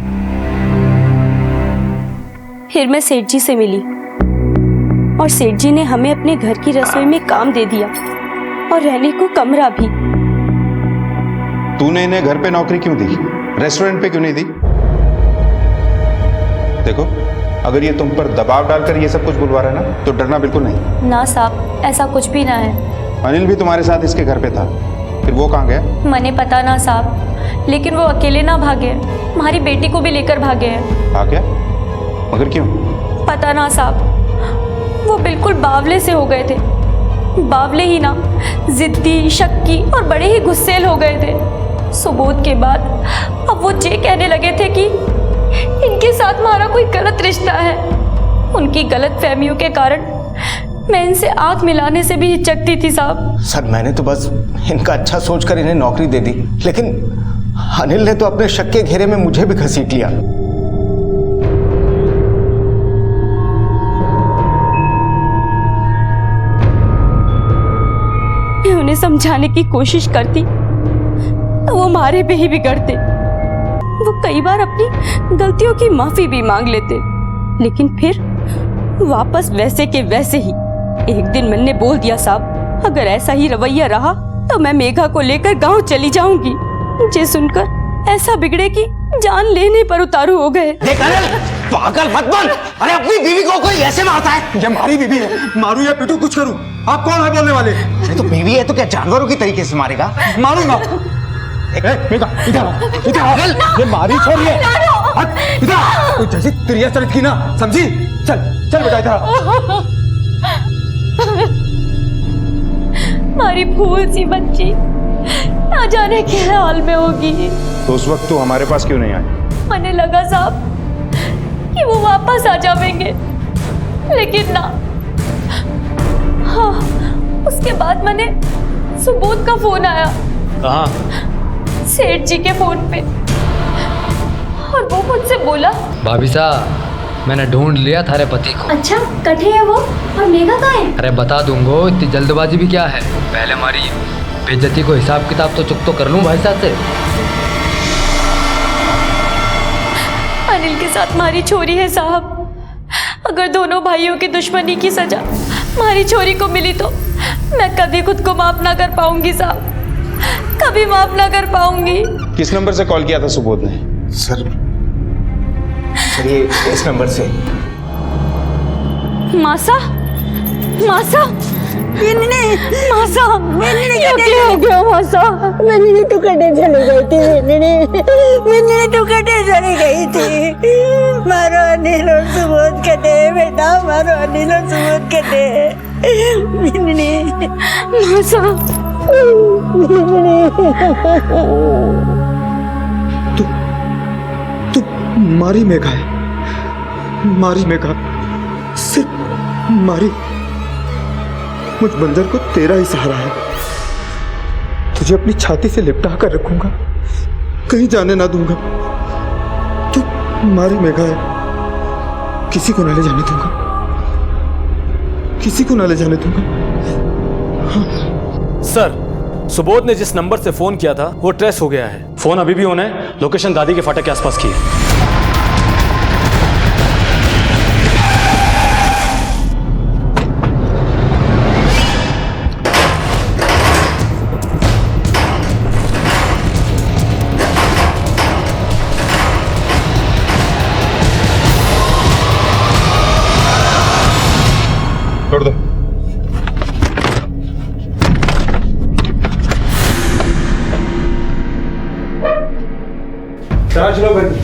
फिर मैं सेठ जी से मिली और सेठ जी ने हमें अपने घर की रसोई में काम दे दिया और रहने को कमरा भी। तूने इन्हें घर पे नौकरी क्यों दी, रेस्टोरेंट पे क्यों नहीं दी? देखो, अगर ये तुम पर दबाव डालकर ये सब कुछ बुलवा रहा है ना, तो डरना बिल्कुल नहीं। ना साहब, ऐसा कुछ भी ना है। अनिल भी तुम्हारे साथ इसके घर पे था, फिर वो कहाँ गया? मने पता ना साहब, लेकिन वो अकेले ना भागे, हमारी बेटी को भी लेकर भागे हैं। हाँ क्या? मगर क्यों? पता ना साहब, वो बिल्कुल बावले से हो गए थे। बावले ही ना, जिद्दी, शक्की और बड़े ही गुस्सेल हो गए थे। सुबोध के बाद अब वो ये कहने लगे थे कि इनके साथ हमारा कोई गलत रिश्ता है। उनकी गलत फहमियों के कारण मैं इनसे आंख मिलाने से भी हिचकती थी साहब। सर, मैंने तो बस इनका अच्छा सोचकर इन्हें नौकरी दे दी, लेकिन अनिल ने तो अपने शक के घेरे में मुझे भी घसीट लिया। मैं उन्हें समझाने की कोशिश करती तो वो हमारे पे ही बिगड़ते। वो कई बार अपनी गलतियों की माफी भी मांग लेते, लेकिन फिर वापस वैसे के वैसे ही। एक दिन मैंने बोल दिया साहब, अगर ऐसा ही रवैया रहा तो मैं मेघा को लेकर गांव चली जाऊंगी। मुझे सुनकर ऐसा बिगड़े कि जान लेने पर उतारू हो गए। देख अनिल, पागल मत बन। अरे अपनी बीवी को कोई ऐसे मारता है? ये हमारी बीवी है, मारू या पिटू कुछ करूं, आप कौन है बोलने वाले? अरे तो बीवी है तो क्या जानवरों की तरीके से मारेगा? मारूंगा। मेघा, इधर ये मारी छोड़ है। इधर तू जैसी त्रिया चरित की ना, समझी? चल चल बेटा इधर। हमारी फूल सी बच्ची ना जाने क्या हाल में होगी। तो उस वक्त तू हमारे पास क्यों नहीं आई? मैंने लगा साहब कि वो वापस आ जाएंगे, लेकिन ना। हाँ, उसके बाद मैंने सुबोध का फोन आया। कहाँ? सेठ जी के फोन पे, और वो मुझसे बोला, भाभी साहब मैंने ढूंढ लिया थारे पति को। अच्छा, कटे है वो? और मेघा कहाँ है? अरे बता दूंगा, इतनी जल्दबाजी भी क्या है। पहले हमारी बेइज्जती को हिसाब किताब तो चुप तो कर लूं भाई साहब से। अनिल के साथ हमारी छोरी है साहब। अगर दोनों भाइयों की दुश्मनी की सजा हमारी छोरी को मिली तो मैं कभी खुद को माफ ना कर पाऊंगी साहब, कभी माफ ना कर पाऊंगी। किस नंबर से कॉल किया था सुबोध ने? सर ये इस नंबर से। मासा, मासा, मासा, क्या हो गया मासा? मैंने तो कटे चली गई थी। मैंने तो कटे चली गई थी। मारो अनिल और सुबोध कटे बेटा, मारो अनिल और सुबोध कटे। मासा, तू मारी मेघा है, मारी मेघा, सिर्फ मारी। मुझ बंदर को तेरा ही सहारा है। तुझे अपनी छाती से लिपटा कर रखूंगा, कहीं जाने ना दूंगा। तू मारी मेघा है, किसी को ना ले जाने दूंगा, किसी को ना ले जाने दूंगा। हाँ। सर, सुबोध ने जिस नंबर से फोन किया था वो ट्रेस हो गया है। फोन अभी भी ऑन है, लोकेशन दादी के फाटक के आसपास की है। छोड़ दो। चलो बंदी।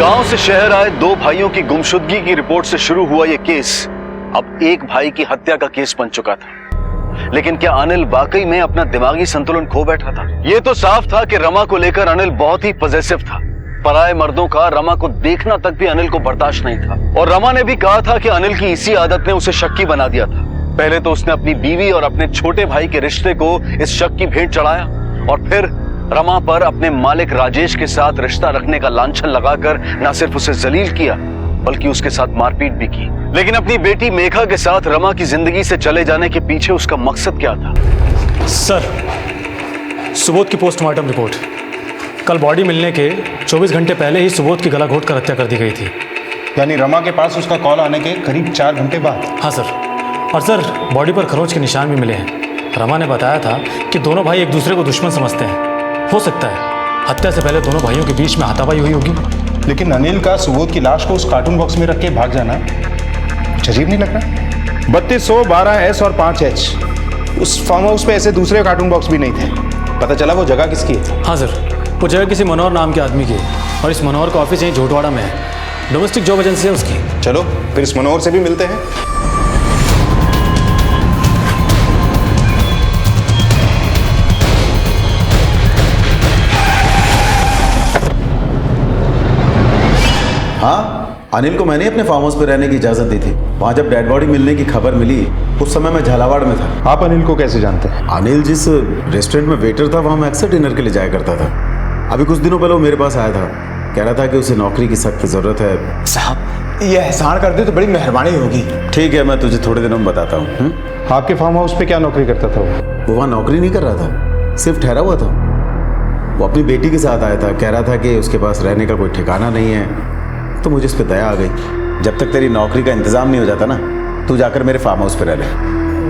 गांव से शहर आए दो भाइयों की गुमशुदगी की रिपोर्ट से शुरू हुआ यह केस अब एक भाई की हत्या का केस बन चुका था। लेकिन क्या अनिल वाकई में अपना दिमागी संतुलन खो बैठा था? यह तो साफ था कि रमा को लेकर अनिल बहुत ही पॉजिटिव था। पराये मर्दों का रमा को देखना तक भी अनिल को बर्दाश्त नहीं था, और रमा ने भी कहा था कि अनिल की इसी आदत ने उसे शक्की बना दिया था। पहले तो उसने अपनी बीवी और अपने छोटे भाई के रिश्ते को इस शक की भेंट चढ़ाया, और फिर रमा पर अपने मालिक राजेश के साथ रिश्ता रखने का लांछन लगाकर न सिर्फ उसे जलील किया बल्कि उसके साथ मारपीट भी की। लेकिन अपनी बेटी मेघा के साथ रमा की जिंदगी से चले जाने के पीछे उसका मकसद क्या था? सर, सुबोध की पोस्टमार्टम रिपोर्ट। कल बॉडी मिलने के 24 घंटे पहले ही सुबोध की गला घोंट कर हत्या कर दी गई थी। यानी रमा के पास उसका कॉल आने के करीब 4 घंटे बाद? हाँ सर, और सर बॉडी पर खरोंच के निशान भी मिले हैं। रमा ने बताया था कि दोनों भाई एक दूसरे को दुश्मन समझते हैं। हो सकता है हत्या से पहले दोनों भाइयों के बीच में हाथापाई हुई होगी। लेकिन अनिल का सुबोध की लाश को उस कार्टून बॉक्स में रख के भाग जाना कुछ अजीब नहीं लग रहा? 3212S और 5H, उस फार्म हाउस पे ऐसे दूसरे कार्टून बॉक्स भी नहीं थे। पता चला वो जगह किसकी है? हाँ सर, वो जगह किसी मनोहर नाम के आदमी की है, और इस मनोहर का ऑफिस यहीं झोटवाड़ा में है। डोमेस्टिक जॉब एजेंसी है उसकी। चलो फिर इस मनोहर से भी मिलते हैं। हाँ, अनिल को मैंने अपने फार्म हाउस पे रहने की इजाजत दी थी। वहाँ जब डेड बॉडी मिलने की खबर मिली उस समय मैं झालावाड़ में था। आप अनिल को कैसे जानते हैं? अनिल जिस रेस्टोरेंट में वेटर था वहाँ मैं अक्सर डिनर के लिए जाया करता था। अभी कुछ दिनों पहले वो मेरे पास आया था, कह रहा था कि उसे नौकरी की सख्त जरूरत है। साहब, ये एहसान कर दे तो बड़ी मेहरबानी होगी। ठीक है, मैं तुझे थोड़े दिनों में बताता हूँ। आपके फार्म हाउस पे क्या नौकरी करता था वो वहाँ नौकरी नहीं कर रहा था, सिर्फ ठहरा हुआ था। वो अपनी बेटी के साथ आया था, कह रहा था कि उसके पास रहने का कोई ठिकाना नहीं है। तो मुझे इस पर दया आ गई। जब तक तेरी नौकरी का इंतजाम नहीं हो जाता ना, तू जाकर मेरे फार्म हाउस पे रह ले।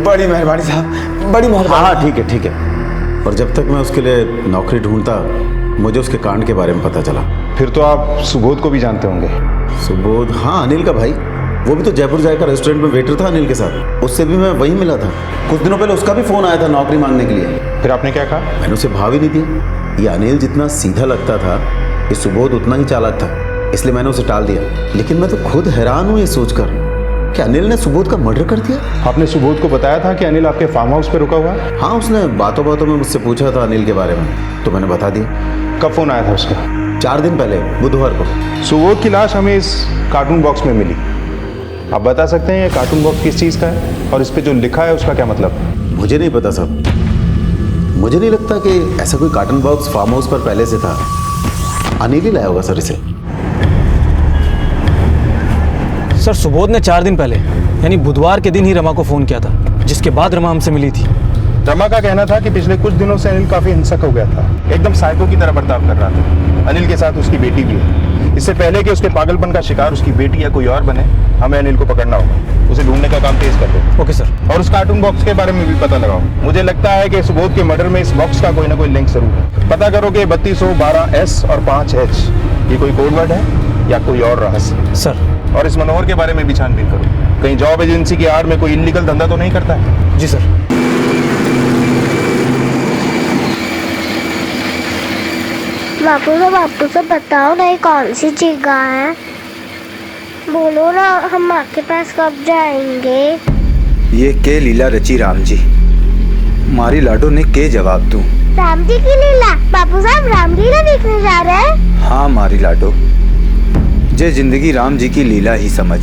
बड़ी मेहरबानी साहब, बड़ी मेहरबानी। हाँ ठीक है ठीक है। और जब तक मैं उसके लिए नौकरी ढूंढता मुझे उसके कांड के बारे में पता चला। फिर तो आप सुबोध को भी जानते होंगे? सुबोध? हाँ, अनिल का भाई। वो भी तो जयपुर जाकर रेस्टोरेंट में वेटर था अनिल के साथ। उससे भी मैं वहीं मिला था। कुछ दिनों पहले उसका भी फोन आया था नौकरी मांगने के लिए। फिर आपने क्या कहा? मैंने उसे भाव ही नहीं दिया। ये अनिल जितना सीधा लगता था ये सुबोध उतना ही चालाक था, इसलिए मैंने उसे टाल दिया। लेकिन मैं तो खुद हैरान हूँ ये सोचकर कि अनिल ने सुबोध का मर्डर कर दिया। आपने सुबोध को बताया था कि अनिल आपके फार्म हाउस पे रुका हुआ है? हाँ, उसने बातों बातों में मुझसे पूछा था अनिल के बारे में, तो मैंने बता दिया। कब फोन आया था उसका? 4 दिन पहले, बुधवार को। सुबोध की लाश हमें इस कार्टून बॉक्स में मिली। आप बता सकते हैं ये कार्टून बॉक्स किस चीज़ का है और इस पे जो लिखा है उसका क्या मतलब? मुझे नहीं पता साहब। मुझे नहीं लगता कि ऐसा कोई कार्टून बॉक्स फार्म हाउस पर पहले से था। अनिल ही लाया होगा सर इसे। सर, सुबोध ने 4 दिन पहले यानी बुधवार के दिन ही रमा को फ़ोन किया था, जिसके बाद रमा हमसे मिली थी। रमा का कहना था कि पिछले कुछ दिनों से अनिल काफी हिंसक हो गया था, एकदम साइको की तरह बर्ताव कर रहा था। अनिल के साथ उसकी बेटी भी है। इससे पहले कि उसके पागलपन का शिकार उसकी बेटी या कोई और बने, हमें अनिल को पकड़ना होगा। उसे ढूंढने का काम तेज कर दो। Okay sir. और उस कार्टून बॉक्स के बारे में भी पता लगाओ। मुझे लगता है कि सुबोध के मर्डर में इस बॉक्स का कोई ना कोई लिंक जरूर है। पता करो कि 3212S और 5H ये कोई कोड वर्ड है या कोई और रहस्य। सर। और इस मनोहर के बारे में भी छानबीन करो, कहीं जॉब एजेंसी की आड़ में कोई इलीगल धंधा तो नहीं करता है? जी सर। बापू से बताओ ना ये कौन सी जगह है? बोलो ना, हम आपके पास कब जाएंगे? ये के लीला रची राम जी, मारी लाडो ने के जवाब दूं? राम जी की लीला? बापू साहब राम लीला देखने जा रहे हैं? हाँ मारी लाडो, जे जिंदगी राम जी की लीला ही समझ।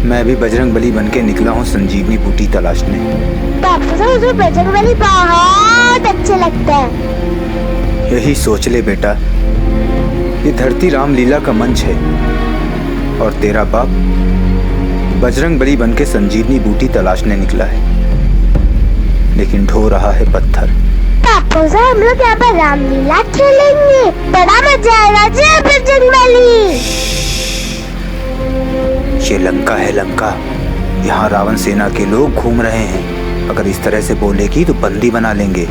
मैं भी बजरंग बली बन के निकला हूँ संजीवनी बूटी तलाशने। बापू साहब मुझे बजरंग बली बहुत अच्छे लगते हैं। यही सोच ले बेटा, ये धरती रामलीला का मंच है और तेरा बाप बजरंग बली बन के संजीवनी बूटी तलाशने निकला है, लेकिन ढो रहा है पत्थर। बापू साहब हम लोग यहाँ पर रामलीला खेलेंगे, बड़ा मजा आएगा। जय बजरंग बली। ये लंका है लंका, यहाँ रावण सेना के लोग घूम रहे हैं। अगर इस तरह से बोलेगी तो बंदी बना लेंगे।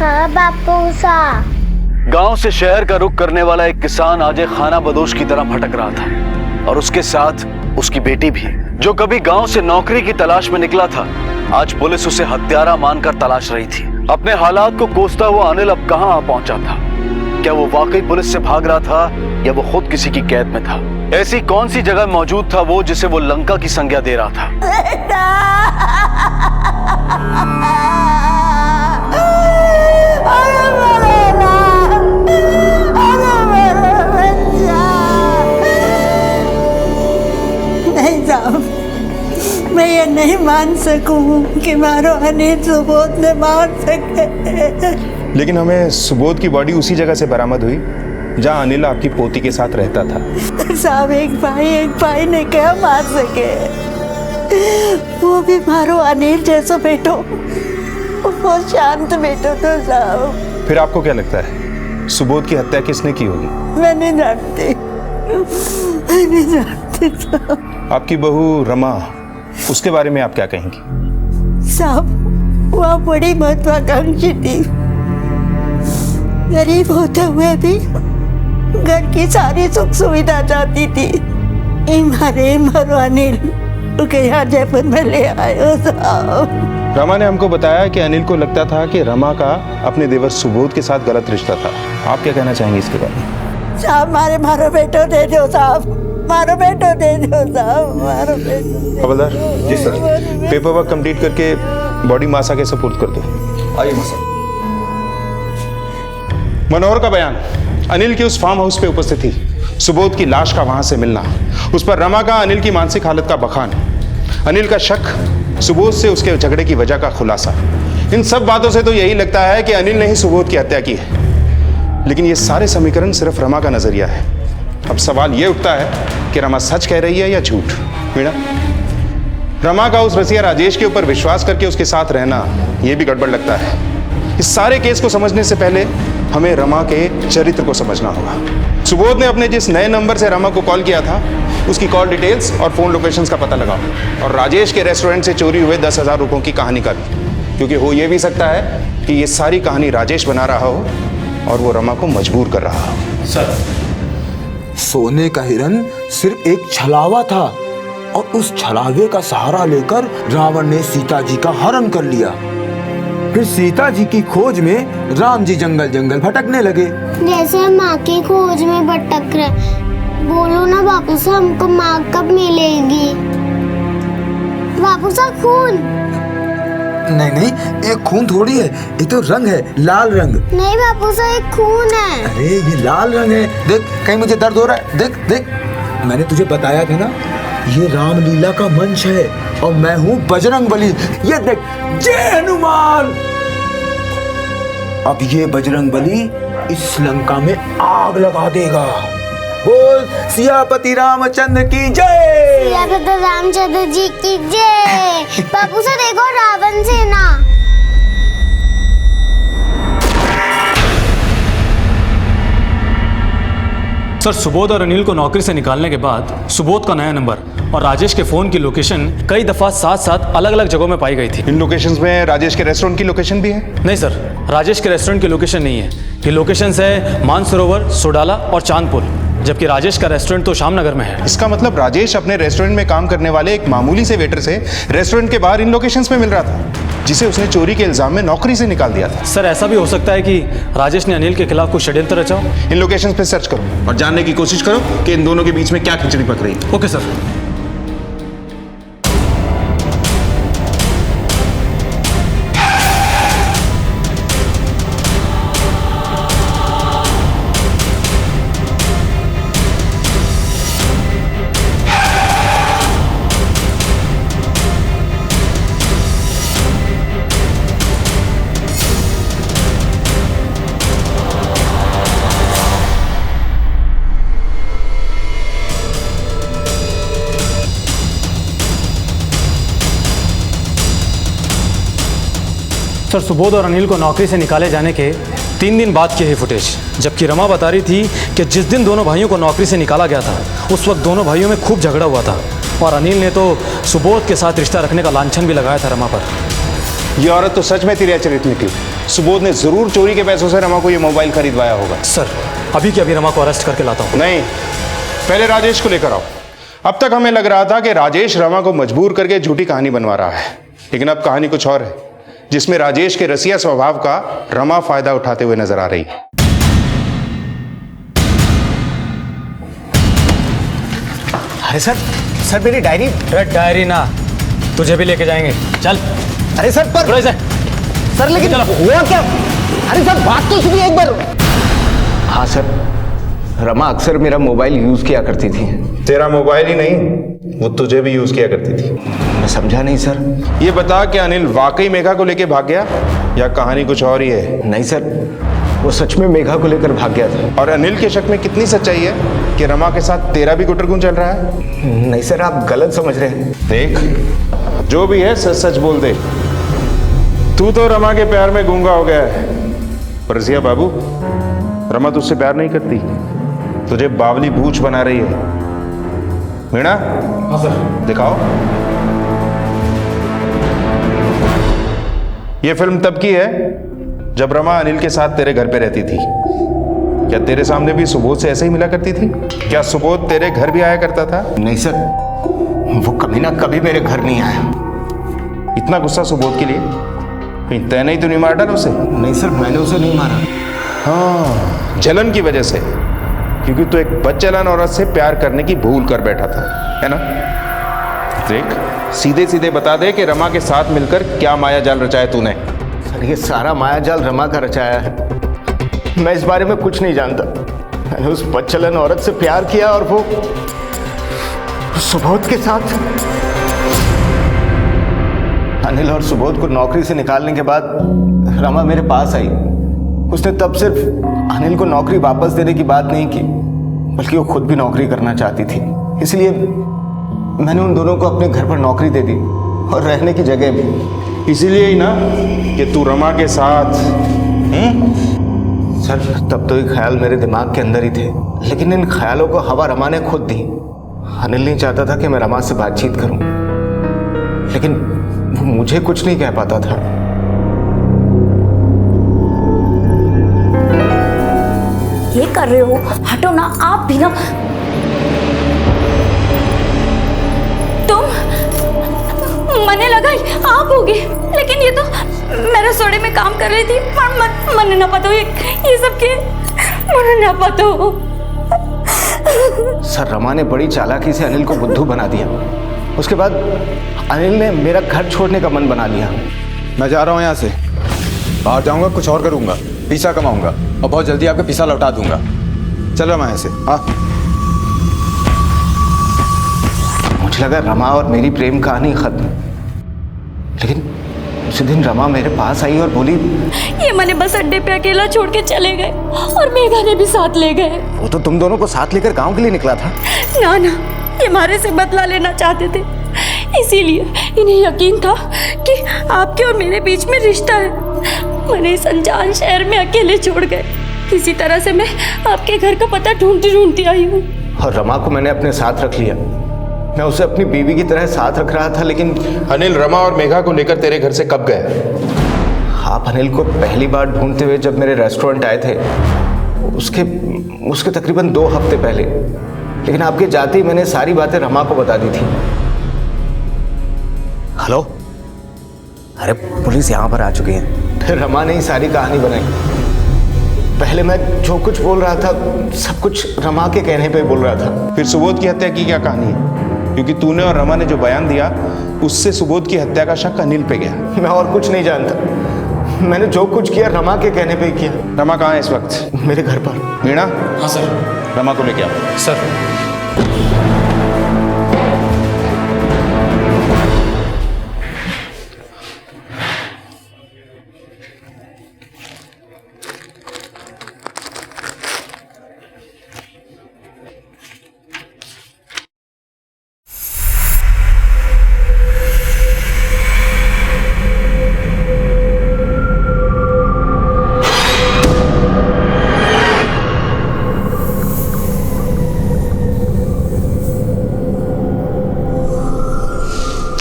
हाँ बापू साहब। गांव से शहर का रुख करने वाला एक किसान आज एक खाना बदोश की तरह भटक रहा था, और उसके साथ उसकी बेटी भी, जो कभी गांव से नौकरी की तलाश में निकला था। आज पुलिस उसे हत्यारा मानकर तलाश रही थी। अपने हालात को कोसता हुआ अनिल अब कहां आ पहुंचा था। क्या वो वाकई पुलिस से भाग रहा था या वो खुद किसी की कैद में था? ऐसी कौन सी जगह मौजूद था वो जिसे वो लंका की संज्ञा दे रहा था? नहीं साहब, मैं ये नहीं मान सकूं कि मारो अनिल सुबोध ने मार सके। लेकिन हमें सुबोध की बॉडी उसी जगह से बरामद हुई जहां अनिल आपकी पोती के साथ रहता था। साहब, एक भाई ने क्या मार सके? वो भी मारो अनिल जैसा बेटो, वो शांत बेटो तो साहब। फिर आपको क्या लगता है सुबोध की हत्या किसने की होगी? मैं नहीं जानती साहब। आपकी बहू रमा, उसके बारे में आप क्या कहेंगी? साहब, वह बड़ी महत्वाकांक्षी थी। गरीब होते हुए भी घर की सारी सुख सुविधा चाहती थी। मारो अनिल के यहाँ जयपुर में ले आयो साहब। रमा ने हमको बताया कि अनिल को लगता था कि रमा का अपने देवर सुबोध के साथ गलत रिश्ता था। आप क्या कहना चाहेंगे इसके बारे में? साहब, मारो बेटो दे दो साहब, मारो बेटो दे दो साहब, मारो बेटो। हवलदार जी सर, पेपर वर्क कंप्लीट करके बॉडी मासा के सपोर्ट कर दो। आइए मासा। मनोहर का बयान, अनिल की उस फार्म हाउस पे उपस्थित थी, सुबोध की लाश का वहां से मिलना, उस पर रमा का अनिल की मानसिक हालत का बखान, अनिल का शक, सुबोध से उसके झगड़े की वजह का खुलासा। इन सब बातों से तो यही लगता है कि अनिल ने ही सुबोध की हत्या की है। लेकिन ये सारे समीकरण सिर्फ रमा का नजरिया है। अब सवाल ये उठता है कि रमा सच कह रही है या झूठ। मीणा, रमा का उस रसिया राजेश के ऊपर विश्वास करके उसके साथ रहना, यह भी गड़बड़ लगता है। इस सारे केस को समझने से पहले हमें रमा के चरित्र को समझना होगा। सुबोध ने अपने जिस नए नंबर से रमा को कॉल किया था, उसकी कॉल डिटेल्स और फोन लोकेशंस का पता लगाओ, और राजेश के रेस्टोरेंट से चोरी हुए 10,000 रुपयों की कहानी का भी, क्योंकि हो यह भी सकता है कि ये सारी कहानी राजेश बना रहा हो और वो रमा को मजबूर कर रहा हो। सर, सोने का हिरन सिर्फ एक छलावा था, और उस छलावे का सहारा लेकर रावण ने सीता जी का हरण कर लिया। फिर सीता जी की खोज में राम जी जंगल जंगल भटकने लगे। जैसे हम माँ की खोज में भटक रहे। बोलो ना बापू साहब, हमको माँ कब मिलेगी? बापू साहब, खून। नहीं, एक खून थोड़ी है, ये तो रंग है, लाल रंग। नहीं बापू साहब, एक खून है। अरे ये लाल रंग है, देख कहीं मुझे दर्द हो रहा है, देख देख। मैंने तुझे बताया था ना, ये रामलीला का मंच है और मैं हूँ बजरंग बली। ये देख, जय हनुमान। अब ये बजरंग बली इस लंका में आग लगा देगा। बोल सियापति रामचंद्र की जय। सियापति रामचंद्र जी की जय। बापू साहब देखो, रावण सेना। सर, सुबोध और अनिल को नौकरी से निकालने के बाद सुबोध का नया नंबर और राजेश के फोन की लोकेशन कई दफा साथ साथ अलग अलग जगहों में पाई गई थी। इन लोकेशंस में राजेश के रेस्टोरेंट की लोकेशन भी है? नहीं सर, राजेश के रेस्टोरेंट की लोकेशन नहीं है। ये लोकेशंस है मानसरोवर, सोडाला और चांदपुर, जबकि राजेश का रेस्टोरेंट तो शामनगर में है। इसका मतलब राजेश अपने रेस्टोरेंट में काम करने वाले एक मामूली से वेटर से रेस्टोरेंट के बाहर इन लोकेशंस में मिल रहा था, जिसे उसने चोरी के इल्जाम में नौकरी से निकाल दिया था। सर, ऐसा भी हो सकता है कि राजेश ने अनिल के खिलाफ कुछ षड्यंत्र रचा हो। इन लोकेशंस पे सर्च करो और जानने की कोशिश करो कि इन दोनों के बीच में क्या खिचड़ी पक रही है। Okay sir. सर, सुबोध और अनिल को नौकरी से निकाले जाने के 3 दिन बाद की है फुटेज, जबकि रमा बता रही थी कि जिस दिन दोनों भाइयों को नौकरी से निकाला गया था, उस वक्त दोनों भाइयों में खूब झगड़ा हुआ था, और अनिल ने तो सुबोध के साथ रिश्ता रखने का लांछन भी लगाया था रमा पर। ये औरत तो सच में तिरछित निकली। सुबोध ने जरूर चोरी के पैसों से रमा को ये मोबाइल खरीदवाया होगा। सर, अभी के अभी रमा को अरेस्ट करके लाता हूँ। नहीं, पहले राजेश को लेकर आओ। अब तक हमें लग रहा था कि राजेश रमा को मजबूर करके झूठी कहानी बनवा रहा है, लेकिन अब कहानी कुछ और है, जिसमें राजेश के रसिया स्वभाव का रमा फायदा उठाते हुए नजर आ रही है। अरे सर, सर मेरी डायरी। अरे डायरी ना, तुझे भी लेके जाएंगे, चल। अरे सर पर थोड़े से सर, लेकिन हुआ क्या? अरे सर बात तो सुनिए एक बार। हाँ सर, रमा अक्सर मेरा मोबाइल यूज किया करती थी। तेरा मोबाइल ही नहीं, वो तुझे भी यूज किया करती थी। मैं समझा नहीं सर। ये बता कि अनिल वाकई मेघा को लेके भाग गया या कहानी कुछ और ही है? नहीं सर, वो सच में मेघा को लेकर भाग गया था। और अनिल के शक में कितनी सच्चाई है कि रमा के साथ तेरा भी गुटरगुन चल रहा है? नहीं सर, आप गलत समझ रहे हैं। देख, जो भी है सच सच बोल दे। तू तो रमा के प्यार में गूंगा हो गया है, पर रसिया बाबू, रमा तुझसे प्यार नहीं करती, तुझे बावली बूच बना रही है। मीणा? हाँ सर। दिखाओ। ये फिल्म तब की है जब रमा अनिल के साथ तेरे घर पे रहती थी। क्या तेरे सामने भी सुबोध से ऐसे ही मिला करती थी? क्या सुबोध तेरे घर भी आया करता था? नहीं सर, वो कमीना कभी मेरे घर नहीं आया। इतना गुस्सा सुबोध के लिए? कहीं तैने ही तो नहीं मार डाला उसे? नहीं सर, मैंने उसे नहीं मारा। हाँ, जलन की वजह से, क्योंकि तू एक बदचलन औरत से प्यार करने की भूल कर बैठा था, है ना? देख, सीधे सीधे बता दे कि रमा के साथ मिलकर क्या माया जाल रचाया तूने। सर ये सारा माया जाल रमा का रचाया है। मैं इस बारे में कुछ नहीं जानता। मैंने उस बदचलन औरत से प्यार किया और वो सुबोध के साथ। अनिल और सुबोध को नौकरी से निकालने के बाद रमा मेरे पास आई। उसने तब सिर्फ अनिल को नौकरी वापस देने की बात नहीं की, बल्कि वो खुद भी नौकरी करना चाहती थी। इसलिए मैंने उन दोनों को अपने घर पर नौकरी दे दी और रहने की जगह भी। इसीलिए ही ना कि तू रमा के साथ। सर तब तो ये ख्याल मेरे दिमाग के अंदर ही थे, लेकिन इन ख्यालों को हवा रमा ने खुद दी। अनिल नहीं चाहता था कि मैं रमा से बातचीत करूं, लेकिन वो मुझे कुछ नहीं कह पाता था। ये कर रहे हो, हटो ना आप भी ना। तुम, मने लगा आप होगे, लेकिन ये तो मैं रसोड़े में काम कर रही थी। मने ना पता हो ये सब के, मने ना पता हो। सर रमा ने बड़ी चालाकी से अनिल को बुद्धू बना दिया। उसके बाद अनिल ने मेरा घर छोड़ने का मन बना लिया। मैं जा रहा हूँ यहाँ से, बाहर जाऊँगा, कुछ और करूँगा, पैसा कमाऊँगा और बहुत जल्दी आपके पैसा लौटा दूंगा। चल रहा मैं यहाँ से। हाँ, मुझे लगा रमा और मेरी प्रेम कहानी खत्म, लेकिन उसी दिन रमा मेरे पास आई और बोली, ये मैंने बस अड्डे पे अकेला छोड़ के चले गए और मेघा ने भी साथ ले गए। वो तो तुम दोनों को साथ लेकर गांव के लिए निकला था। ना ना, ये हमारे से बदला लेना चाहते थे, इसीलिए इन्हें यकीन था कि आपके और मेरे बीच में रिश्ता है। मैंने इस अनजान शहर में अकेले छोड़ गए। किसी तरह से मैं आपके घर का पता ढूंढती ढूंढती आई हूँ। और रमा को मैंने अपने साथ रख लिया। मैं उसे अपनी बीवी की तरह साथ रख रहा था, लेकिन अनिल रमा और मेघा को लेकर तेरे घर से कब गए? आप अनिल को पहली बार ढूंढते हुए जब मेरे रेस्टोरेंट आए थे, उसके तकरीबन 2 हफ्ते पहले। लेकिन आपके जाते ही मैंने सारी बातें रमा को बता दी थी। हेलो, अरे पुलिस यहाँ पर आ चुकी है। फिर रमा ने ही सारी कहानी बनाई। पहले मैं जो कुछ बोल रहा था सब कुछ रमा के कहने पे बोल रहा था। फिर सुबोध की हत्या की क्या कहानी है? क्योंकि तूने और रमा ने जो बयान दिया उससे सुबोध की हत्या का शक अनिल पे गया। मैं और कुछ नहीं जानता। मैंने जो कुछ किया रमा के कहने पे ही किया। रमा कहाँ है इस वक्त? मेरे घर पर। मीणा? हाँ सर। रमा को लेके आओ। सर।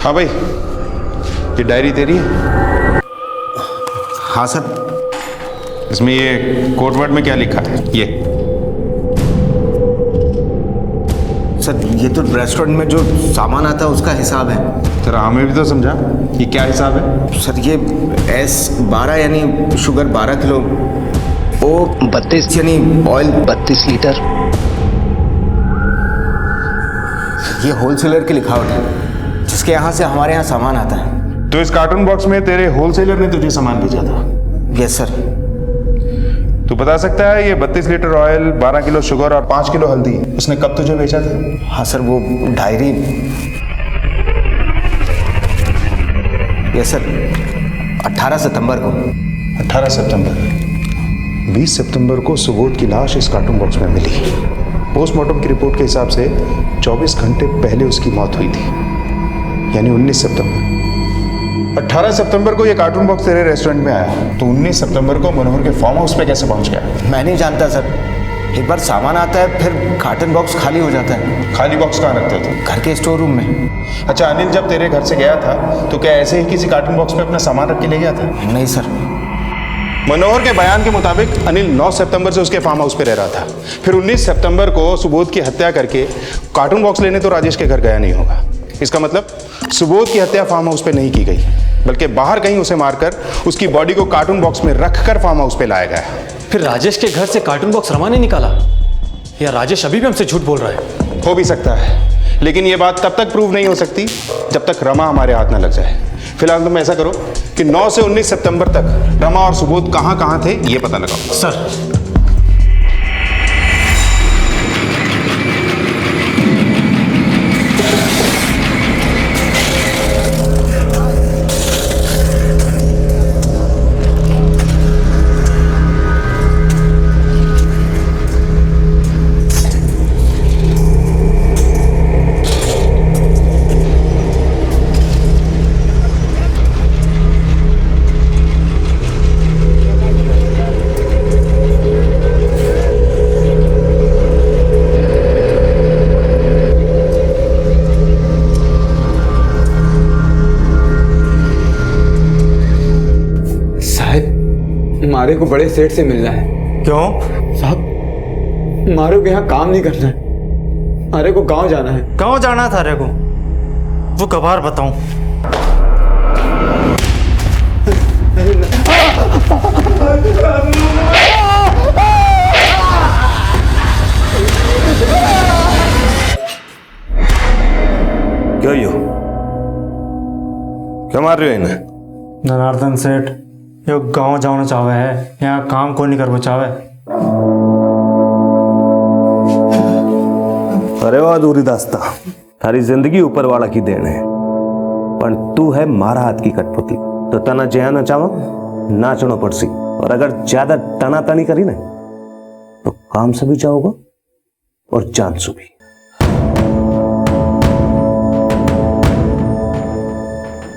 हाँ भाई, ये डायरी तेरी है? हाँ सर। इसमें ये कोड वर्ड में क्या लिखा है? ये सर, ये तो रेस्टोरेंट में जो सामान आता है उसका हिसाब है। तेरा हमें भी तो समझा, ये क्या हिसाब है? सर ये S12 यानी शुगर 12 किलो, O32 यानी ऑयल 32 लीटर, ये होलसेलर की लिखावट है जिसके यहाँ से हमारे यहाँ सामान आता है। तो इस कार्टून बॉक्स में तेरे होलसेलर ने तुझे सामान भेजा था? Yes sir. तू बता सकता है ये 32 लीटर ऑयल, 12 किलो शुगर और 5 किलो हल्दी उसने कब तुझे बेचा था? हाँ सर, वो डायरी। यस सर, 18 सितंबर को। 18 सितंबर। 20 सितंबर को सुबोध की लाश इस कार्टून बॉक्स में मिली। पोस्टमार्टम की रिपोर्ट के हिसाब से 24 घंटे पहले उसकी मौत हुई थी, यानी 19 सितंबर। 18 सितंबर को ये कार्टून बॉक्स तेरे रेस्टोरेंट में आया, तो 19 सितंबर को मनोहर के फार्म हाउस पे कैसे पहुंच गया? मैं नहीं जानता सर, एक बार सामान आता है फिर कार्टन बॉक्स खाली हो जाता है। खाली बॉक्स कहाँ रखते थे? घर के स्टोर रूम में। अच्छा, अनिल जब तेरे घर से गया था तो क्या ऐसे ही किसी कार्टून बॉक्स में अपना सामान रख के ले गया था? नहीं सर। मनोहर के बयान के मुताबिक अनिल 9 सितंबर से उसके फार्म हाउस पे रह रहा था, फिर 19 सितंबर को सुबोध की हत्या करके कार्टून बॉक्स लेने तो राजेश के घर गया नहीं होगा। इसका मतलब सुबोध की हत्या फार्म हाउस पे नहीं की गई, बल्कि बाहर कहीं उसे मारकर उसकी बॉडी को कार्टून बॉक्स में रखकर फार्म हाउस पे लाया गया। फिर राजेश के घर से कार्टून बॉक्स रमा ने निकाला, या राजेश अभी भी हमसे झूठ बोल रहा है? हो भी सकता है, लेकिन ये बात तब तक प्रूव नहीं हो सकती जब तक रमा हमारे हाथ न लग जाए। फिलहाल तुम ऐसा करो कि 9 से 19 सितंबर तक रमा और सुबोध कहाँ थे ये पता लगाओ। सर। मारे को बड़े सेठ से मिलना है। क्यों साहब, मारे को यहाँ काम नहीं करना है, मारे को गांव जाना है। गांव जाना था रे को? वो कबार बताऊं? क्यों यो क्यों मार रहे हो इन्हें? जनार्दन सेठ यो गांव जाना चाहे है, यहाँ काम को नहीं करना चाहे। अरे वाह दूरी दास्ता, थारी जिंदगी ऊपर वाला की देन है, पर तू है मारा हाथ की कठपुतली। तो तना जया न चावा नाचनो पड़सी, और अगर ज्यादा तना तनी करी ना तो काम से भी जाओगा और जान से भी।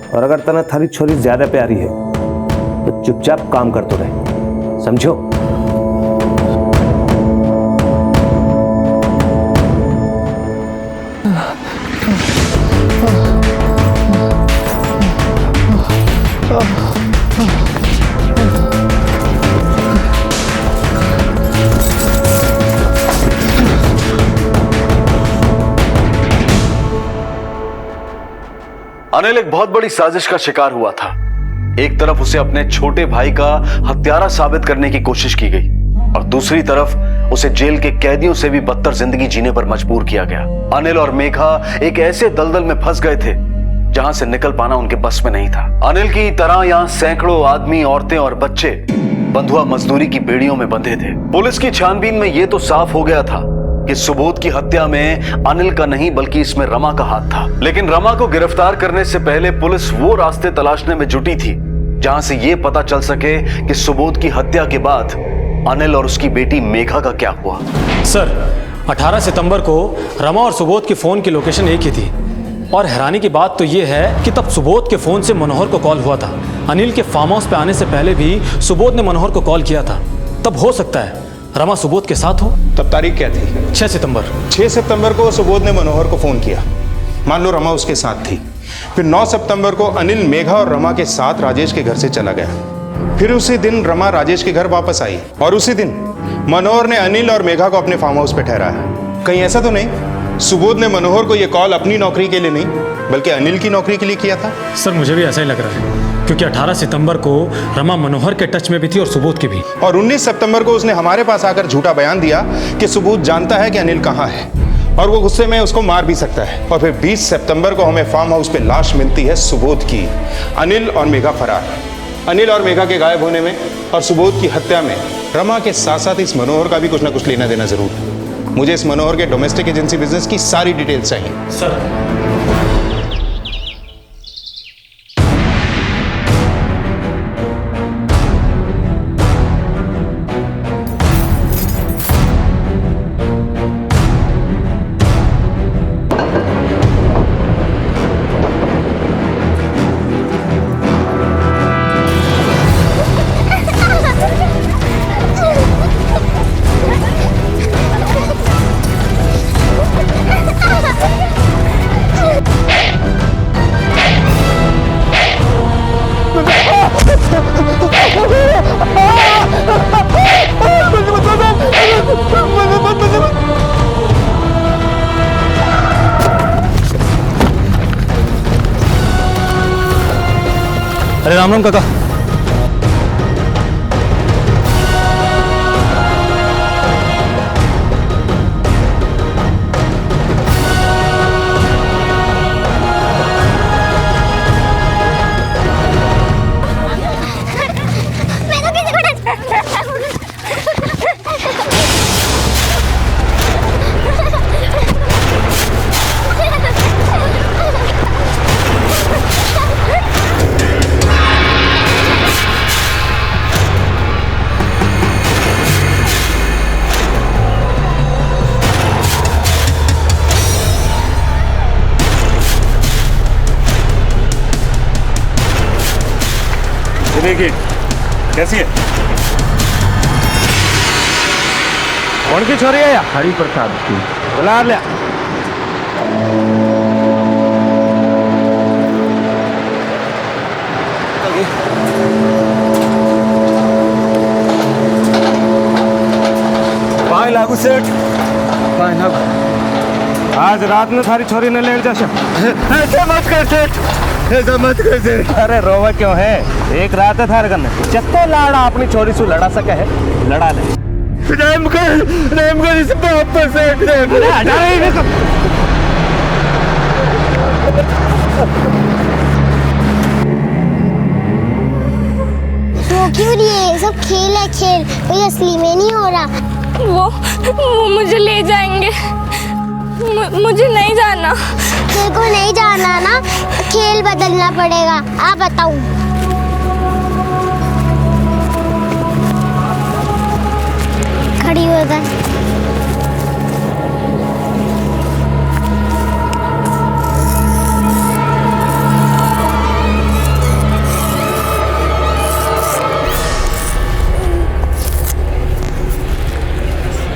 और अगर तना थारी छोरी ज्यादा प्यारी है तो चुपचाप काम करते रहे, समझो? अनिल एक बहुत बड़ी साजिश का शिकार हुआ था। एक तरफ उसे अपने छोटे भाई का हत्यारा साबित करने की कोशिश की गई, और दूसरी तरफ उसे जेल के कैदियों से भी बदतर जिंदगी जीने पर मजबूर किया गया। अनिल और मेघा एक ऐसे दलदल में फंस गए थे जहां से निकल पाना उनके बस में नहीं था। अनिल की तरह यहां सैकड़ों आदमी, औरतें और बच्चे बंधुआ मजदूरी की बेड़ियों में बंधे थे। पुलिस की छानबीन में यह तो साफ हो गया था कि सुबोध की हत्या में अनिल का नहीं बल्कि इसमें रमा का हाथ था। लेकिन रमा को गिरफ्तार करने से पहले पुलिस वो रास्ते तलाशने में जुटी थी जहां से यह पता चल सके कि सुबोध की हत्या के बाद अनिल और उसकी बेटी मेघा का क्या हुआ। सर, 18 सितंबर को रमा और सुबोध की फोन की लोकेशन एक ही थी, और हैरानी की बात तो यह है कि तब सुबोध के फोन से मनोहर को कॉल हुआ था। अनिल के फार्म हाउस पे आने से पहले भी सुबोध ने मनोहर को कॉल किया था। तब हो सकता है रमा सुबोध के साथ हो। तब तारीख क्या थी? 6 सितंबर। 6 सितंबर को सुबोध ने मनोहर को फोन किया, मान लो रमा उसके साथ थी। फिर 9 सितंबर को अनिल मेघा और रमा के साथ राजेश के घर से चला गया। फिर उसी दिन रमा राजेश के घर वापस आई, और उसी दिन मनोहर ने अनिल और मेघा को अपने फार्म हाउस पे ठहराया। कहीं ऐसा तो नहीं सुबोध ने मनोहर को यह कॉल अपनी नौकरी के लिए नहीं बल्कि अनिल की नौकरी के लिए किया था? सर, मुझे भी ऐसा ही लग रहा है, क्योंकि 18 सितंबर को रमा मनोहर के टच में भी थी और सुबोध की भी। और 19 सितंबर को उसने हमारे पास आकर झूठा बयान दिया कि सुबोध जानता है कि अनिल कहाँ है, और वो गुस्से में उसको मार भी सकता है। और फिर 20 सितंबर को हमें फार्म हाउस पे लाश मिलती है सुबोध की। अनिल और मेघा फरार। अनिल और मेघा के गायब होने में और सुबोध की हत्या में रमा के साथ साथ इस मनोहर का भी कुछ ना कुछ लेना देना जरूर है। मुझे इस मनोहर के डोमेस्टिक एजेंसी बिजनेस की सारी डिटेल्स चाहिए। सर, अरे राम राम काका। कैसी है? कौन की छोरी है? हरि प्रसाद की। बुला ले। पाए लागू सेठ, पाए लागू। आज रात में थारी छोरी ने ले जा। ऐसे मत कर सेठ, ऐसा मत कर सेठ। अरे रोवा क्यों है? एक रात है थारे करने जत्तो लाड़ा अपनी छोरी से लड़ा सके है, लड़ा ले। रेम कर इस बात पर सेठ। हटा रही तो क्यों ये सब खेल है, खेल कोई असली में नहीं हो रहा। वो मुझे ले जाएंगे, मुझे नहीं जाना। तेरे को नहीं जाना ना, खेल बदलना पड़ेगा। आप बताऊं? खड़ी हो गई।